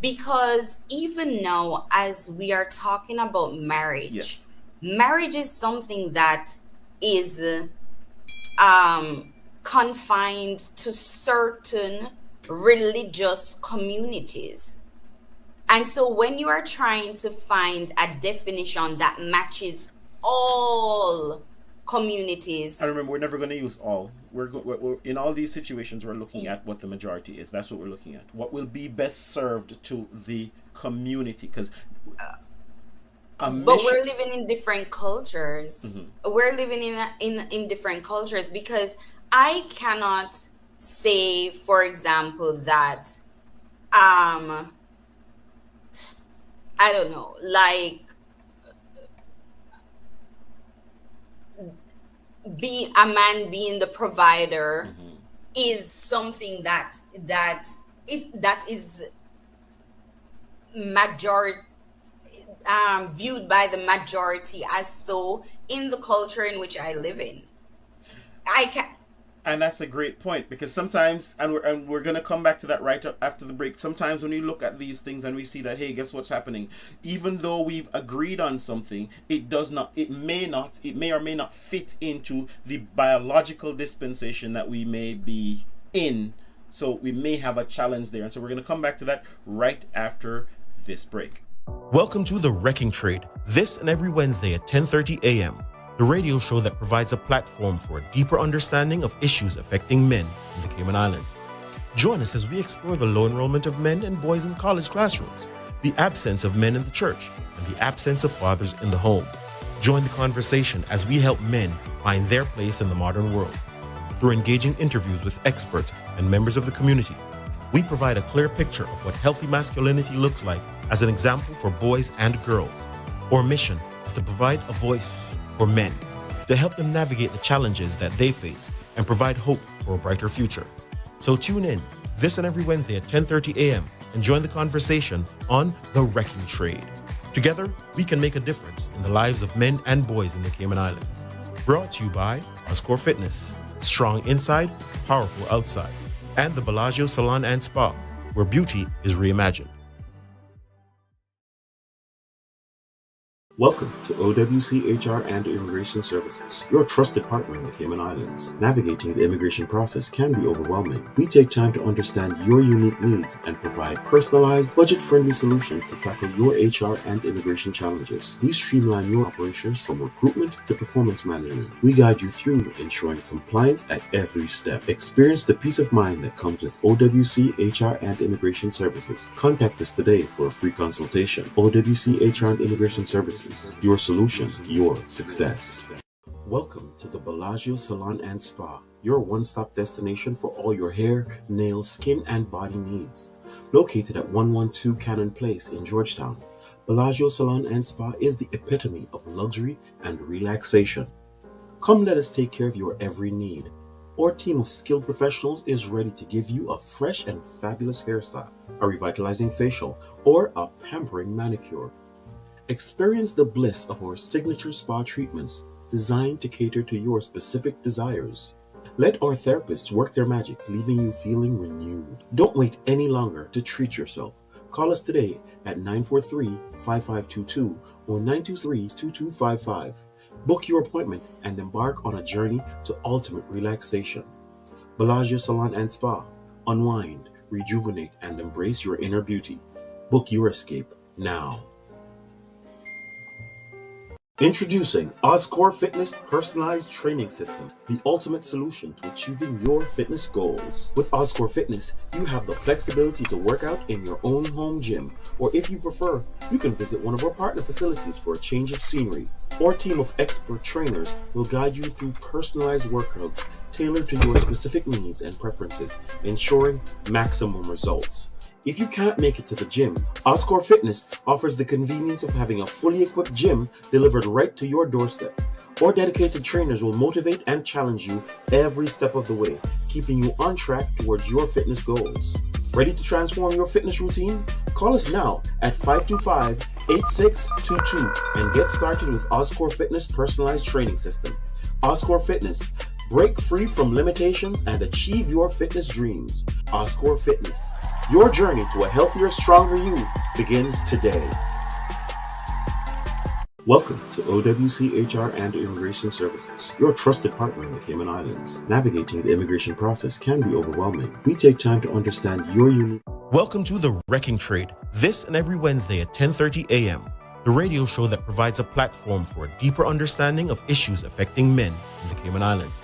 Because even now, as we are talking about marriage, yes, marriage is something that is confined to certain religious communities. And so when you are trying to find a definition that matches all communities, I remember, we're never going to use all. We're in all these situations. We're looking at what the majority is. That's what we're looking at. What will be best served to the community? Because but we're living in different cultures. We're living in different cultures, because I cannot say, for example, that I don't know, like being a man being the provider is something that is majority viewed by the majority as so in the culture in which I live in. I can. And that's a great point, because sometimes, and we're going to come back to that right after the break, sometimes when we look at these things and we see that, hey, guess what's happening? Even though we've agreed on something, it may or may not fit into the biological dispensation that we may be in. So we may have a challenge there. And so we're going to come back to that right after this break. Welcome to The Wrecking Trade, this and every Wednesday at 10:30 a.m. The radio show that provides a platform for a deeper understanding of issues affecting men in the Cayman Islands. Join us as we explore the low enrollment of men and boys in college classrooms, the absence of men in the church, and the absence of fathers in the home. Join the conversation as we help men find their place in the modern world. Through engaging interviews with experts and members of the community, we provide a clear picture of what healthy masculinity looks like as an example for boys and girls. Our mission is to provide a voice for men, to help them navigate the challenges that they face and provide hope for a brighter future. So tune in this and every Wednesday at 10:30 a.m. and join the conversation on The Wrecking Trade. Together, we can make a difference in the lives of men and boys in the Cayman Islands. Brought to you by Oscore Fitness, strong inside, powerful outside, and the Bellagio Salon and Spa, where beauty is reimagined. Welcome to OWC HR and Immigration Services, your trusted partner in the Cayman Islands. Navigating the immigration process can be overwhelming. We take time to understand your unique needs and provide personalized, budget-friendly solutions to tackle your HR and immigration challenges. We streamline your operations from recruitment to performance management. We guide you through ensuring compliance at every step. Experience the peace of mind that comes with OWC HR and Immigration Services. Contact us today for a free consultation. OWC HR and Immigration Services. Your solution, your success. Welcome to the Bellagio Salon and Spa, your one-stop destination for all your hair, nails, skin, and body needs. Located at 112 Cannon Place in Georgetown, Bellagio Salon and Spa is the epitome of luxury and relaxation. Come let us take care of your every need. Our team of skilled professionals is ready to give you a fresh and fabulous hairstyle, a revitalizing facial, or a pampering manicure. Experience the bliss of our signature spa treatments designed to cater to your specific desires. Let our therapists work their magic, leaving you feeling renewed. Don't wait any longer to treat yourself. Call us today at 943-5522 or 923-2255. Book your appointment and embark on a journey to ultimate relaxation. Bellagio Salon and Spa. Unwind, rejuvenate, and embrace your inner beauty. Book your escape now. Introducing Oscore Fitness Personalized Training System, the ultimate solution to achieving your fitness goals. With Oscore Fitness, you have the flexibility to work out in your own home gym, or if you prefer, you can visit one of our partner facilities for a change of scenery. Our team of expert trainers will guide you through personalized workouts tailored to your specific needs and preferences, ensuring maximum results. If you can't make it to the gym, Oscore Fitness offers the convenience of having a fully equipped gym delivered right to your doorstep. Our dedicated trainers will motivate and challenge you every step of the way, keeping you on track towards your fitness goals. Ready to transform your fitness routine? Call us now at 525-8622 and get started with Oscore Fitness Personalized Training System. Oscore Fitness. Break free from limitations and achieve your fitness dreams. Oscore Fitness. Your journey to a healthier, stronger you begins today. Welcome to OWCHR and Immigration Services, your trusted partner in the Cayman Islands. Navigating the immigration process can be overwhelming. We take time to understand your unique. Welcome to The Wrecking Trade, this and every Wednesday at 10:30 a.m., the radio show that provides a platform for a deeper understanding of issues affecting men in the Cayman Islands.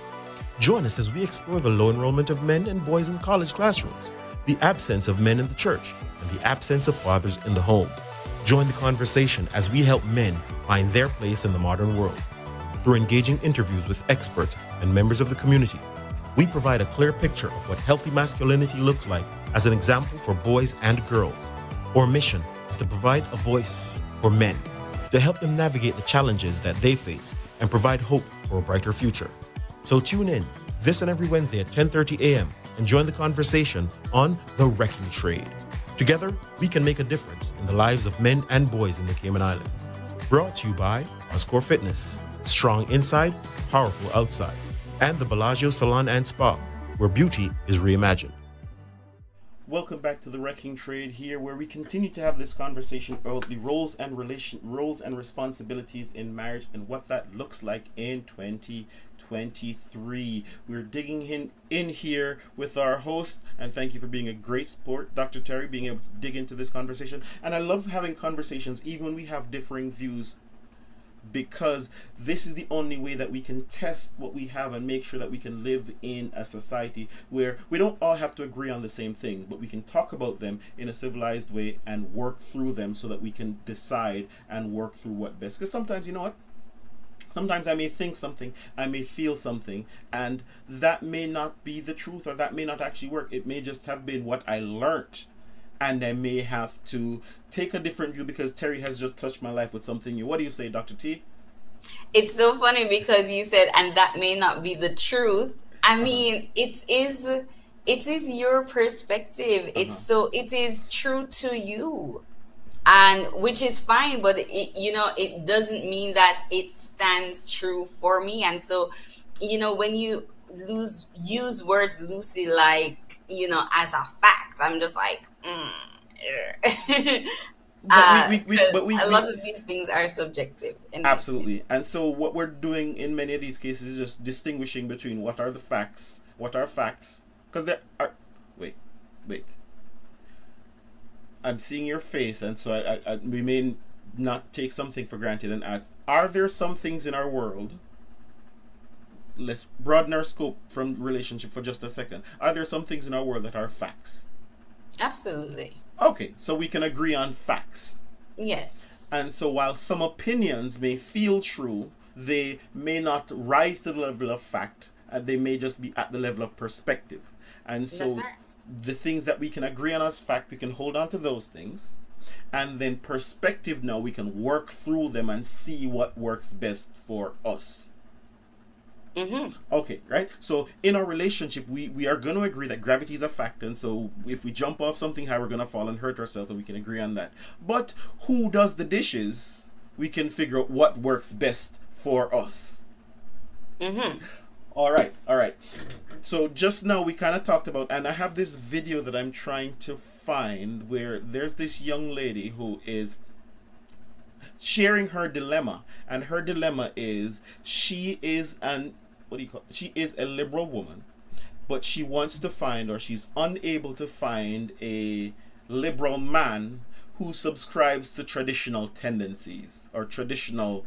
Join us as we explore the low enrollment of men and boys in college classrooms, the absence of men in the church, and the absence of fathers in the home. Join the conversation as we help men find their place in the modern world. Through engaging interviews with experts and members of the community, we provide a clear picture of what healthy masculinity looks like as an example for boys and girls. Our mission is to provide a voice for men, to help them navigate the challenges that they face and provide hope for a brighter future. So tune in this and every Wednesday at 10:30 a.m. and join the conversation on The Wrecking Trade. Together, we can make a difference in the lives of men and boys in the Cayman Islands. Brought to you by Oscore Fitness, strong inside, powerful outside, and the Bellagio Salon and Spa, where beauty is reimagined. Welcome back to The Wrecking Trade here, where we continue to have this conversation about the roles and responsibilities in marriage and what that looks like in 2023. We're digging in here with our host, and thank you for being a great sport, Dr. Terry, being able to dig into this conversation. And I love having conversations even when we have differing views, because this is the only way that we can test what we have and make sure that we can live in a society where we don't all have to agree on the same thing, but we can talk about them in a civilized way and work through them so that we can decide and work through what best. Because sometimes, you know what? Sometimes I may think something, I may feel something, and that may not be the truth, or that may not actually work. It may just have been what I learned, and I may have to take a different view because Terry has just touched my life with something new. What do you say, Dr. T? It's so funny because you said, and that may not be the truth. I mean, it is your perspective. It is true to you, and which is fine, but it doesn't mean that it stands true for me. And so, when you use words loosely, like, as a fact, I'm just like, a lot of these things are subjective. Absolutely. And so what we're doing in many of these cases is just distinguishing between what are the facts, what are facts, because there are... Wait. I'm seeing your face, and so we may not take something for granted and ask, are there some things in our world... Let's broaden our scope from relationship for just a second. Are there some things in our world that are facts? Absolutely. Okay, so we can agree on facts. Yes. And so while some opinions may feel true, they may not rise to the level of fact, and they may just be at the level of perspective. And so the things that we can agree on as fact, we can hold on to those things. And then perspective, now we can work through them and see what works best for us. Mm-hmm. Okay, right? So in our relationship, we are going to agree that gravity is a fact, and so if we jump off something high, we're going to fall and hurt ourselves, and we can agree on that. But who does the dishes? We can figure out what works best for us. Mm-hmm. All right. So just now we kind of talked about, and I have this video that I'm trying to find where there's this young lady who is sharing her dilemma, and her dilemma is she is a liberal woman, but she wants to find, or she's unable to find, a liberal man who subscribes to traditional tendencies or traditional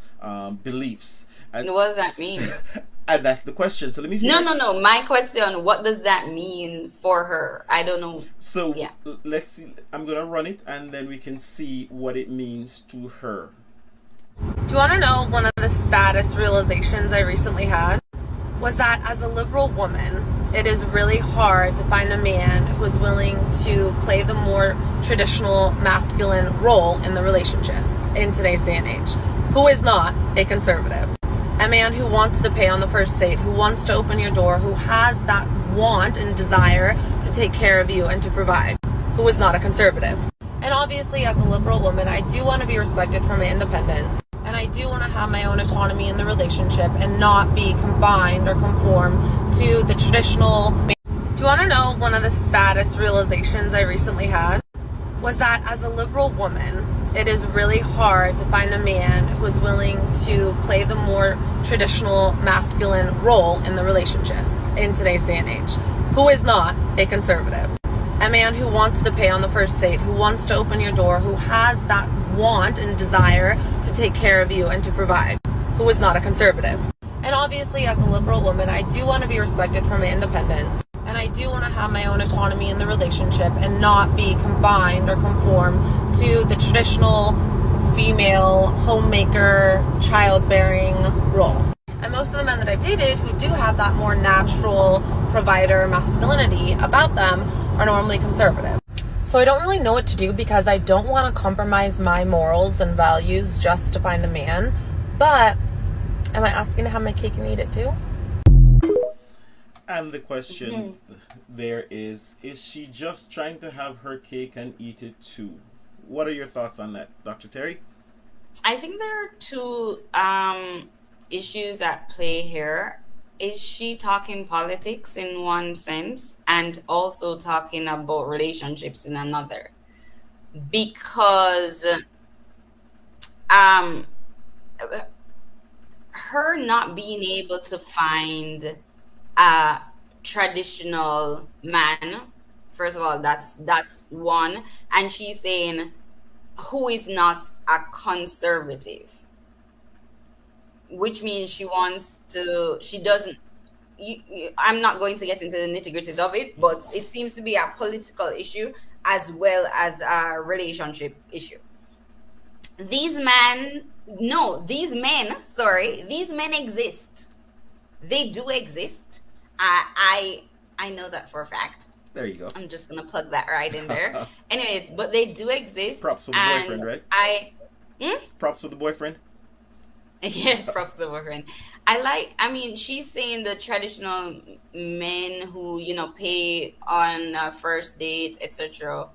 beliefs. And what does that mean? And that's the question. So let me see. No. My question, what does that mean for her? I don't know. So yeah. Let's see. I'm going to run it, and then we can see what it means to her. Do you want to know one of the saddest realizations I recently had? Was that as a liberal woman, it is really hard to find a man who is willing to play the more traditional masculine role in the relationship in today's day and age, who is not a conservative. A man who wants to pay on the first date, who wants to open your door, who has that want and desire to take care of you and to provide, who is not a conservative. And obviously, as a liberal woman, I do want to be respected for my independence. And I do want to have my own autonomy in the relationship and not be confined or conform to the traditional. Do you want to know one of the saddest realizations I recently had? Was that as a liberal woman, it is really hard to find a man who is willing to play the more traditional masculine role in the relationship in today's day and age, who is not a conservative. A man who wants to pay on the first date, who wants to open your door, who has that want and desire to take care of you and to provide, who is not a conservative. And obviously, as a liberal woman, I do want to be respected for my independence. And I do want to have my own autonomy in the relationship and not be confined or conform to the traditional female homemaker, childbearing role. And most of the men that I've dated who do have that more natural provider masculinity about them are normally conservative. So I don't really know what to do because I don't want to compromise my morals and values just to find a man. But am I asking to have my cake and eat it too? And the question there is she just trying to have her cake and eat it too? What are your thoughts on that, Dr. Terry? I think there are two issues at play here. Is she talking politics in one sense and also talking about relationships in another? Because her not being able to find a traditional man, first of all, that's one, and she's saying who is not a conservative, which means she doesn't. I'm not going to get into the nitty-gritty of it, but it seems to be a political issue as well as a relationship issue. These men exist. They do exist. I know that for a fact. There you go. I'm just gonna plug that right in there. Anyways, but they do exist. Props for the boyfriend, right? Props for the boyfriend. Yes, props to the boyfriend. She's saying the traditional men who, pay on first dates, etc.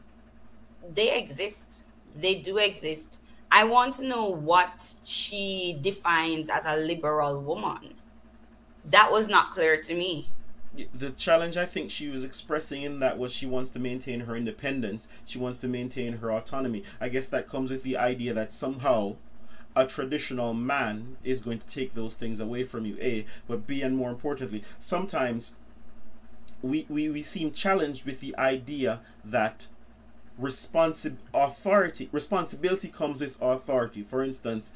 They exist. They do exist. I want to know what she defines as a liberal woman. That was not clear to me. The challenge I think she was expressing in that was she wants to maintain her independence. She wants to maintain her autonomy. I guess that comes with the idea that somehow a traditional man is going to take those things away from you, A, but B, and more importantly, sometimes we seem challenged with the idea that responsibility comes with authority. For instance,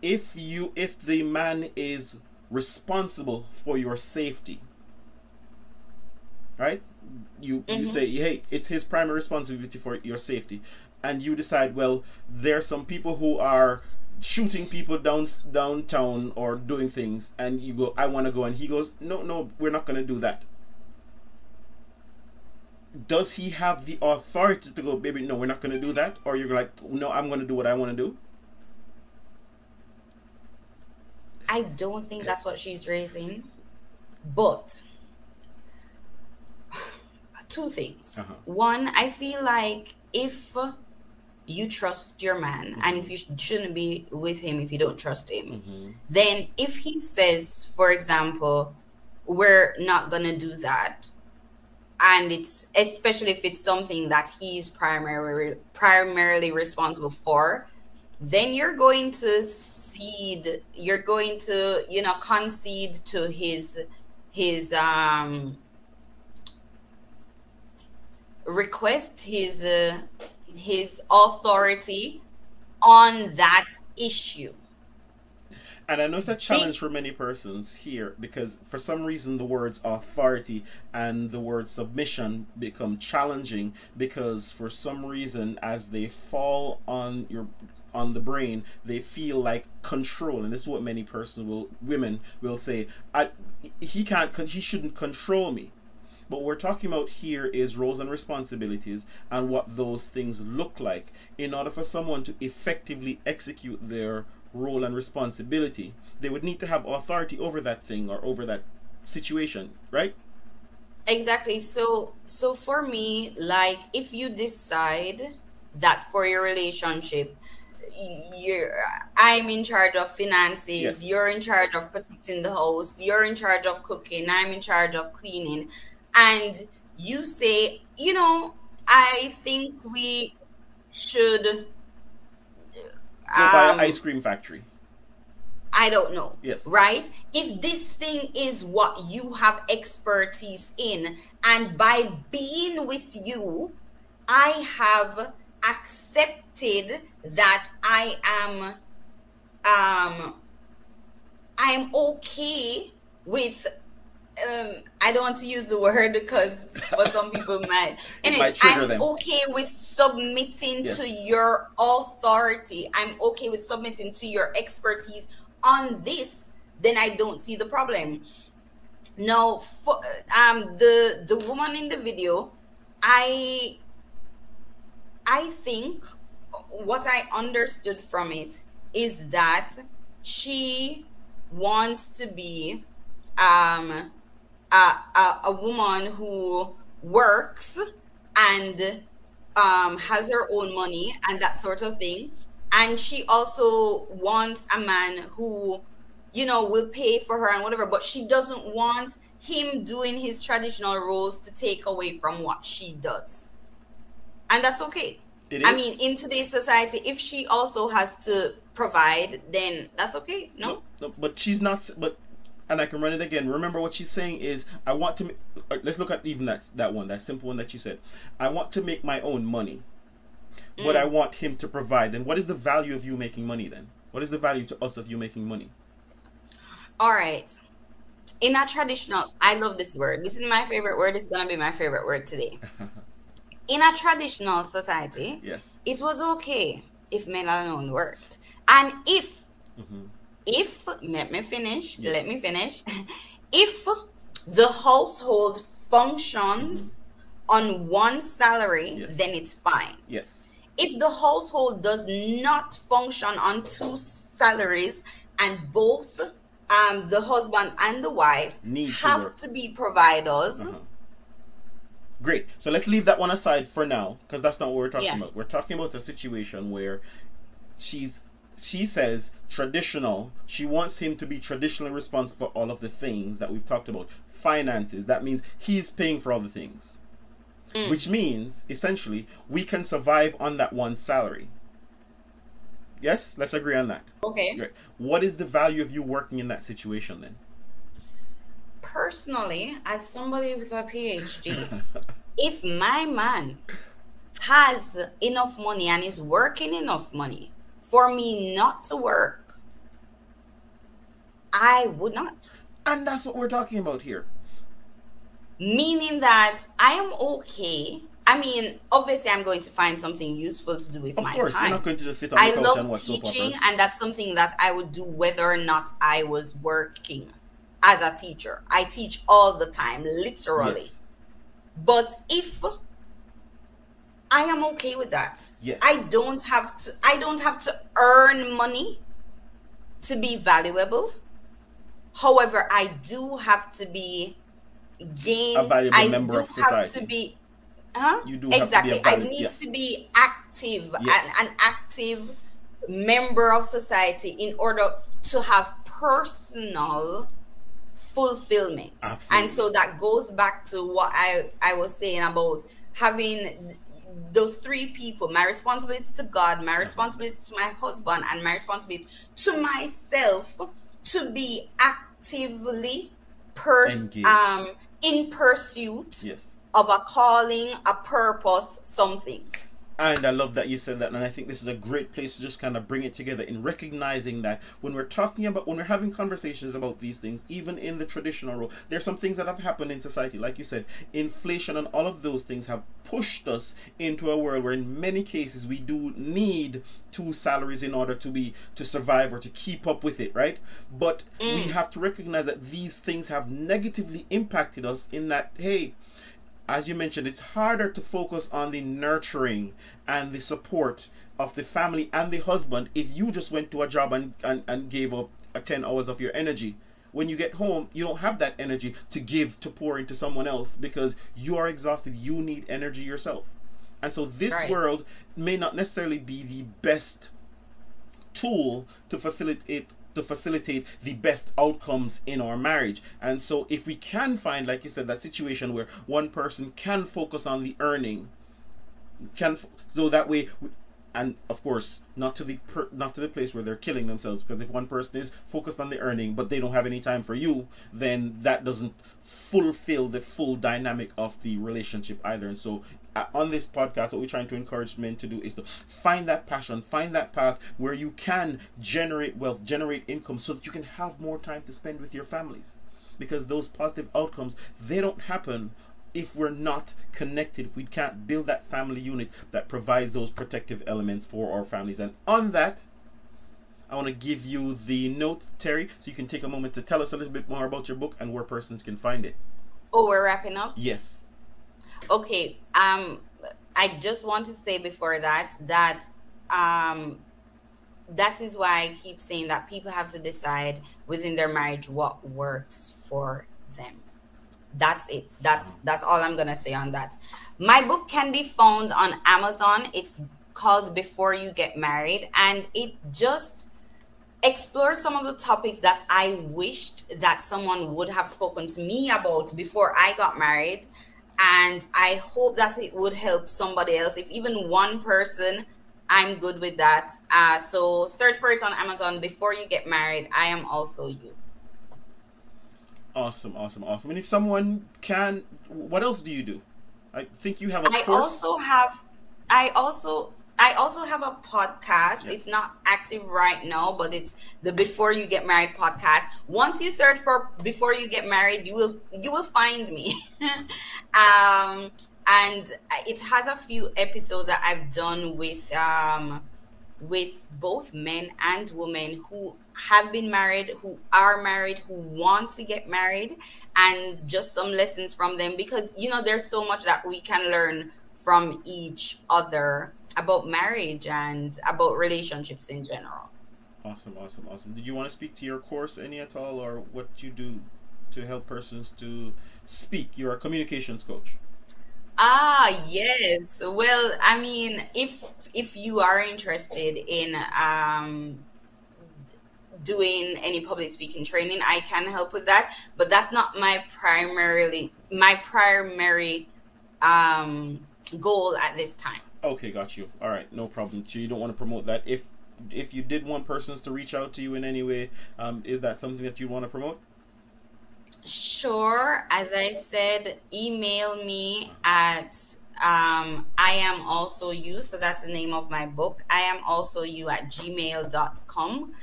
if the man is responsible for your safety, right? You say, hey, it's his primary responsibility for your safety, and you decide, well, there's some people who are shooting people downtown or doing things, and you go, I want to go, and he goes, no, we're not going to do that. Does he have the authority to go, baby, no, we're not going to do that? Or you're like, no, I'm going to do what I want to do? I don't think that's what she's raising. But two things. One, I feel like if you trust your man, and if you shouldn't be with him if you don't trust him, then if he says, for example, we're not going to do that, and it's especially if it's something that he's primarily responsible for, then you're going to concede to his request, his authority on that issue. And I know it's a challenge for many persons here, because for some reason the words authority and the word submission become challenging, because for some reason as they fall on the brain, they feel like control. And this is what many women will say, he shouldn't control me. But what we're talking about here is roles and responsibilities and what those things look like. In order for someone to effectively execute their role and responsibility, they would need to have authority over that thing or over that situation, right? Exactly. So for me, like, if you decide that for your relationship, I'm in charge of finances, Yes. You're in charge of protecting the house, you're in charge of cooking, I'm in charge of cleaning, and you say, I think we should Go buy an ice cream factory. I don't know. Yes. Right? If this thing is what you have expertise in, and by being with you, I have accepted that I'm okay with I don't want to use the word because for some people might. Anyways, I'm okay with submitting to your authority. I'm okay with submitting to your expertise on this. Then I don't see the problem. Now, for the woman in the video, I think what I understood from it is that she wants to be a woman who works and has her own money and that sort of thing, and she also wants a man who, you know, will pay for her and whatever, but she doesn't want him doing his traditional roles to take away from what she does, and that's okay. I mean, in today's society, if she also has to provide, then that's okay. No, but she's not. But and I can run it again. Remember what she's saying is, I want to. Let's look at even that simple one that you said. I want to make my own money, but I want him to provide. Then what is the value of you making money? Then what is the value to us of you making money? All right. In a traditional, I love this word. This is my favorite word. It's gonna be my favorite word today. In a traditional society, yes, it was okay if men alone worked, and if let me finish, if the household functions on one salary, then it's fine. Yes. If the household does not function on two salaries, and both the husband and the wife have to be providers. Great. So let's leave that one aside for now, because that's not what we're talking about. We're talking about a situation where she says traditional. She wants him to be traditionally responsible for all of the things that we've talked about. Finances. That means he's paying for all the things. Which means, essentially, we can survive on that one salary. Yes? Let's agree on that. Okay. Great. What is the value of you working in that situation then? Personally, as somebody with a PhD, if my man has enough money and is working enough money for me not to work, I would not. And that's what we're talking about here. Meaning that I am okay. I mean, obviously, I'm going to find something useful to do with my time. Of course, you're not going to just sit on the couch and watch soap operas. I love teaching, and that's something that I would do whether or not I was working. As a teacher, I teach all the time, literally. Yes. But if I am okay with that, I don't have to earn money to be valuable. However, I do have to be a valuable member of society. Have to be, You do exactly. Have to be I need to be active, an active member of society in order to have personal fulfillment. Absolutely. And so that goes back to what I was saying about having those three people: my responsibility to God, my responsibility to my husband, and my responsibility to myself, to be actively in pursuit of a calling, a purpose, something. And I love that you said that, and I think this is a great place to just kind of bring it together in recognizing that when we're having conversations about these things, even in the traditional role, there's some things that have happened in society. Like you said, inflation and all of those things have pushed us into a world where in many cases we do need two salaries in order to survive or to keep up with it, right? But we have to recognize that these things have negatively impacted us in that, hey, as you mentioned, it's harder to focus on the nurturing and the support of the family and the husband if you just went to a job and gave up 10 hours of your energy. When you get home, you don't have that energy to pour into someone else because you are exhausted. You need energy yourself. And so this world may not necessarily be the best tool to facilitate the best outcomes in our marriage. And so if we can find, like you said, that situation where one person can focus on the earning, so that way and of course not to the place where they're killing themselves, because if one person is focused on the earning but they don't have any time for you, then that doesn't fulfill the full dynamic of the relationship either. And so on this podcast, what we're trying to encourage men to do is to find that passion, find that path where you can generate wealth, generate income, so that you can have more time to spend with your families, because those positive outcomes, they don't happen if we're not connected, if we can't build that family unit that provides those protective elements for our families. And on that, I want to give you the note, Terry, so you can take a moment to tell us a little bit more about your book and where persons can find it. Oh, we're wrapping up? Yes. Okay. I just want to say before that that is why I keep saying that people have to decide within their marriage what works for them. That's it. That's all I'm gonna say on that. My book can be found on Amazon. It's called Before You Get Married, and it just explores some of the topics that I wished that someone would have spoken to me about before I got married. And I hope that it would help somebody else. If even one person, I'm good with that. So search for it on Amazon, Before You Get Married, I Am Also You. Awesome. And if someone can, what else do you do? I think you have a course. I also have a podcast. Yep. It's not active right now, but it's the Before You Get Married podcast. Once you search for Before You Get Married, you will find me. And it has a few episodes that I've done with both men and women who have been married, who are married, who want to get married, and just some lessons from them, because there's so much that we can learn from each other about marriage and about relationships in general. Awesome. Did you want to speak to your course any at all, or what you do to help persons to speak? You're a communications coach. Yes. Well, I mean, if you are interested in doing any public speaking training, I can help with that, but that's not my primary goal at this time. Okay, got you. All right, no problem. So you don't want to promote that. If you did want persons to reach out to you in any way, is that something that you want to promote? Sure. As I said, email me at I am also you. So that's the name of my book. I am also you at gmail.com.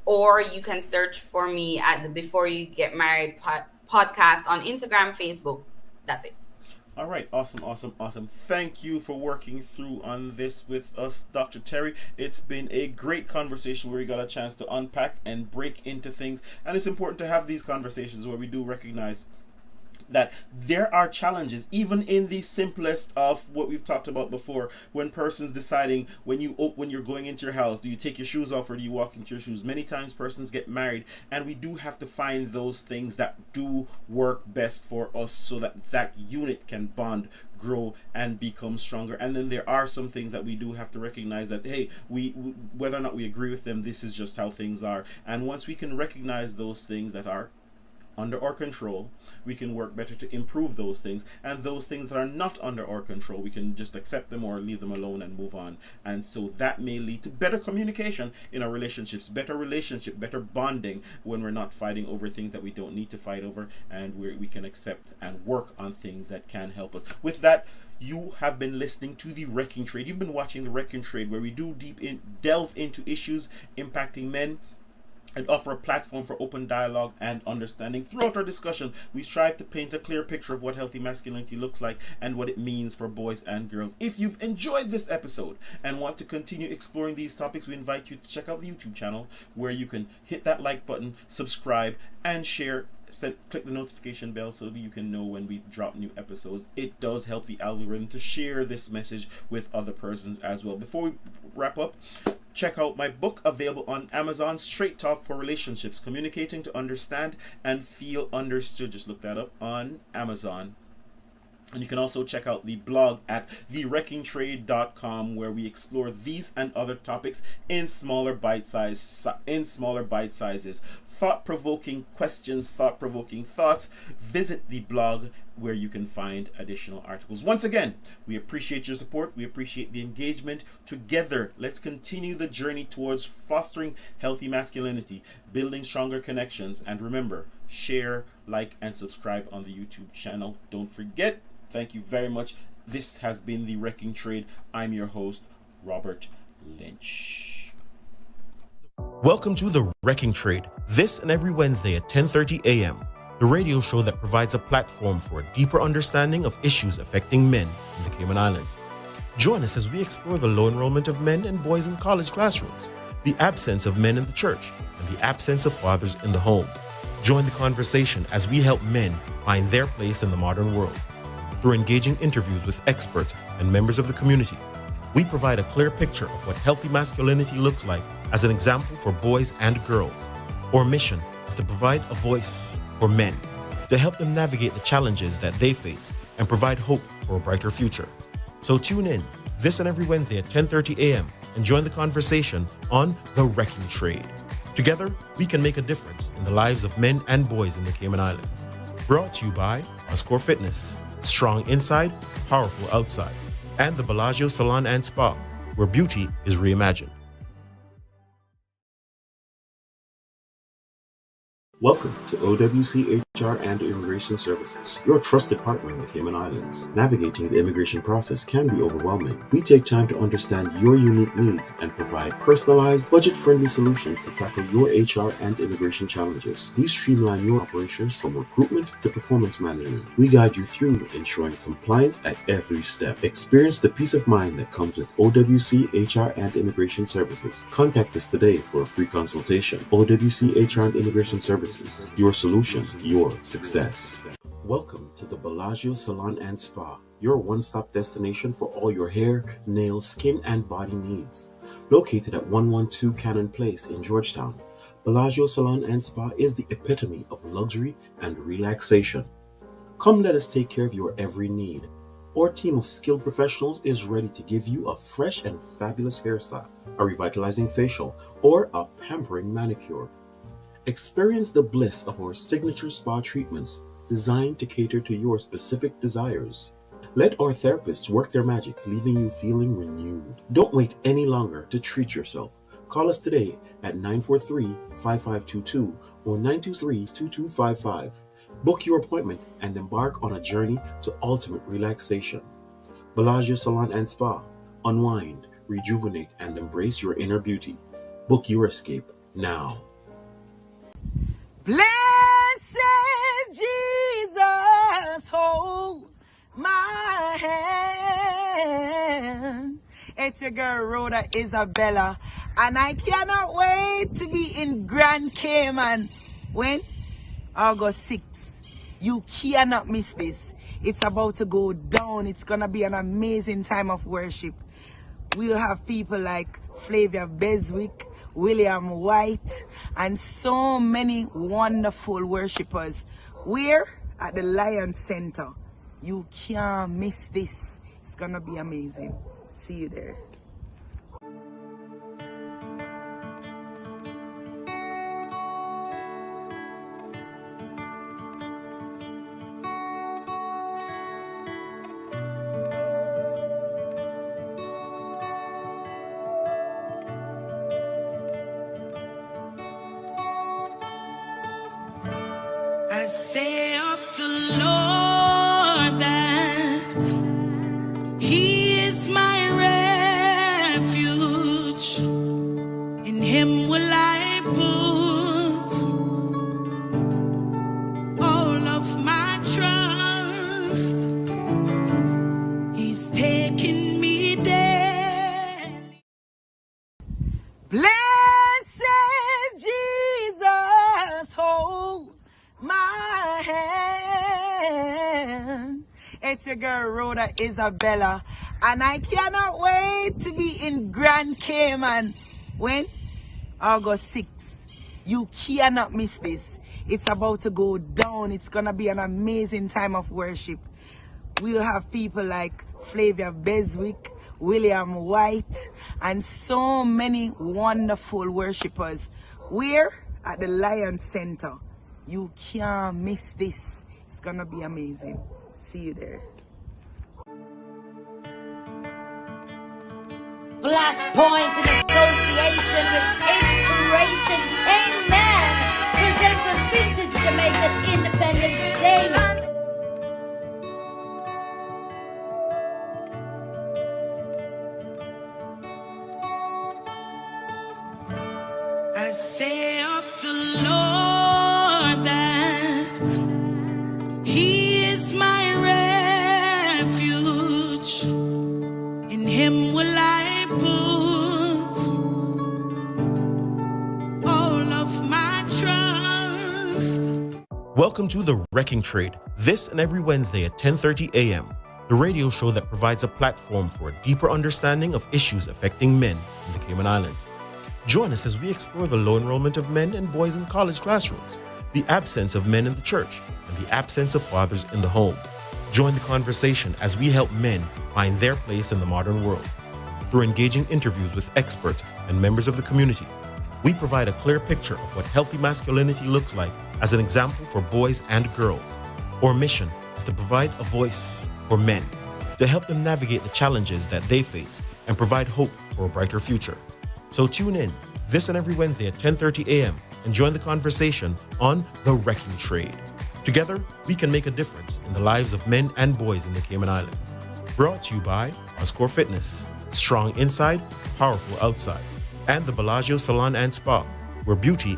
Or you can search for me at the Before You Get Married podcast on Instagram, Facebook. That's it. All right, awesome. Thank you for working through on this with us, Dr. Terry. It's been a great conversation where we got a chance to unpack and break into things. And it's important to have these conversations where we do recognize that there are challenges, even in the simplest of what we've talked about before, when persons deciding when you're going into your house, do you take your shoes off or do you walk into your shoes? Many times persons get married, and we do have to find those things that do work best for us so that unit can bond, grow, and become stronger. And then there are some things that we do have to recognize that, hey, we whether or not we agree with them, this is just how things are. And once we can recognize those things that are under our control, we can work better to improve those things, and those things that are not under our control, we can just accept them or leave them alone and move on. And so that may lead to better communication in our relationships, better bonding, when we're not fighting over things that we don't need to fight over, and we can accept and work on things that can help us. With that, you have been listening to The Wrecking Trade. You've been watching The Wrecking Trade, where we do delve into issues impacting men and offer a platform for open dialogue and understanding. Throughout our discussion, we strive to paint a clear picture of what healthy masculinity looks like and what it means for boys and girls. If you've enjoyed this episode and want to continue exploring these topics, we invite you to check out the YouTube channel, where you can hit that like button, subscribe, and share. Click the notification bell so that you can know when we drop new episodes. It does help the algorithm to share this message with other persons as well. Before we wrap up, check out my book, available on Amazon, Straight Talk for Relationships, Communicating to Understand and Feel Understood. Just look that up on Amazon. And you can also check out the blog at thewreckingtrade.com, where we explore these and other topics in smaller bite sizes, thought-provoking questions, thought-provoking thoughts. Visit the blog where you can find additional articles. Once again, we appreciate your support. We appreciate the engagement. Together, let's continue the journey towards fostering healthy masculinity, building stronger connections, and remember, share, like, and subscribe on the YouTube channel. Don't forget. Thank you very much. This has been The Wrecking Trade. I'm your host, Robert Lynch. Welcome to The Wrecking Trade. This and every Wednesday at 10:30 a.m., the radio show that provides a platform for a deeper understanding of issues affecting men in the Cayman Islands. Join us as we explore the low enrollment of men and boys in college classrooms, the absence of men in the church, and the absence of fathers in the home. Join the conversation as we help men find their place in the modern world. Through engaging interviews with experts and members of the community, we provide a clear picture of what healthy masculinity looks like as an example for boys and girls. Our mission is to provide a voice for men, to help them navigate the challenges that they face and provide hope for a brighter future. So tune in this and every Wednesday at 10:30 a.m. and join the conversation on The Wrecking Trade. Together, we can make a difference in the lives of men and boys in the Cayman Islands. Brought to you by Oscore Fitness. Strong inside, powerful outside, and the Bellagio Salon and Spa, where beauty is reimagined. Welcome to OWC HR and Immigration Services, your trusted partner in the Cayman Islands. Navigating the immigration process can be overwhelming. We take time to understand your unique needs and provide personalized, budget-friendly solutions to tackle your HR and immigration challenges. We streamline your operations from recruitment to performance management. We guide you through ensuring compliance at every step. Experience the peace of mind that comes with OWC HR and Immigration Services. Contact us today for a free consultation. OWC HR and Immigration Services. Your solution, your success. Welcome to the Bellagio Salon and Spa, your one-stop destination for all your hair, nails, skin, and body needs. Located at 112 Cannon Place in Georgetown, Bellagio Salon and Spa is the epitome of luxury and relaxation. Come let us take care of your every need. Our team of skilled professionals is ready to give you a fresh and fabulous hairstyle, a revitalizing facial, or a pampering manicure. Experience the bliss of our signature spa treatments designed to cater to your specific desires. Let our therapists work their magic, leaving you feeling renewed. Don't wait any longer to treat yourself. Call us today at 943-5522 or 923-2255. Book your appointment and embark on a journey to ultimate relaxation. Bellagio Salon and Spa. Unwind, rejuvenate, and embrace your inner beauty. Book your escape now. Blessed Jesus, hold my hand. It's your girl, Rhoda Isabella, and I cannot wait to be in Grand Cayman. When? August 6th. You cannot miss this. It's about to go down. It's going to be an amazing time of worship. We'll have people like Flavia Beswick, William White, and so many wonderful worshipers. We're at the Lion Center. You can't miss this. It's gonna be amazing. See you there. I say of the Lord that He is my refuge. In Him will I put all of my trust. He's taken me daily. Blessed Jesus, hold my hand. It's your girl, Rhoda Isabella, and I cannot wait to be in Grand Cayman. When? August 6th. You cannot miss this. It's about to go down. It's gonna be an amazing time of worship. we'll have people like Flavia Beswick, William White, and so many wonderful worshippers. We're at the Lion Center. You can't miss this. It's gonna be amazing. See you there. Flashpoint in association with Inspiration Cayman presents a vintage Jamaican Independence Day. I say of the Lord that He is my refuge. In Him will I put all of my trust. Welcome to The Wrecking Trade, this and every Wednesday at 10:30 a.m., the radio show that provides a platform for a deeper understanding of issues affecting men in the Cayman Islands. Join us as we explore the low enrollment of men and boys in college classrooms, the absence of men in the church, and the absence of fathers in the home. Join the conversation as we help men find their place in the modern world. Through engaging interviews with experts and members of the community, we provide a clear picture of what healthy masculinity looks like as an example for boys and girls. Our mission is to provide a voice for men, to help them navigate the challenges that they face and provide hope for a brighter future. So tune in this and every Wednesday at 10:30 a.m. and join the conversation on The Wrecking Trade. Together, we can make a difference in the lives of men and boys in the Cayman Islands. Brought to you by Oscore Fitness, strong inside, powerful outside, and the Bellagio Salon and Spa, where beauty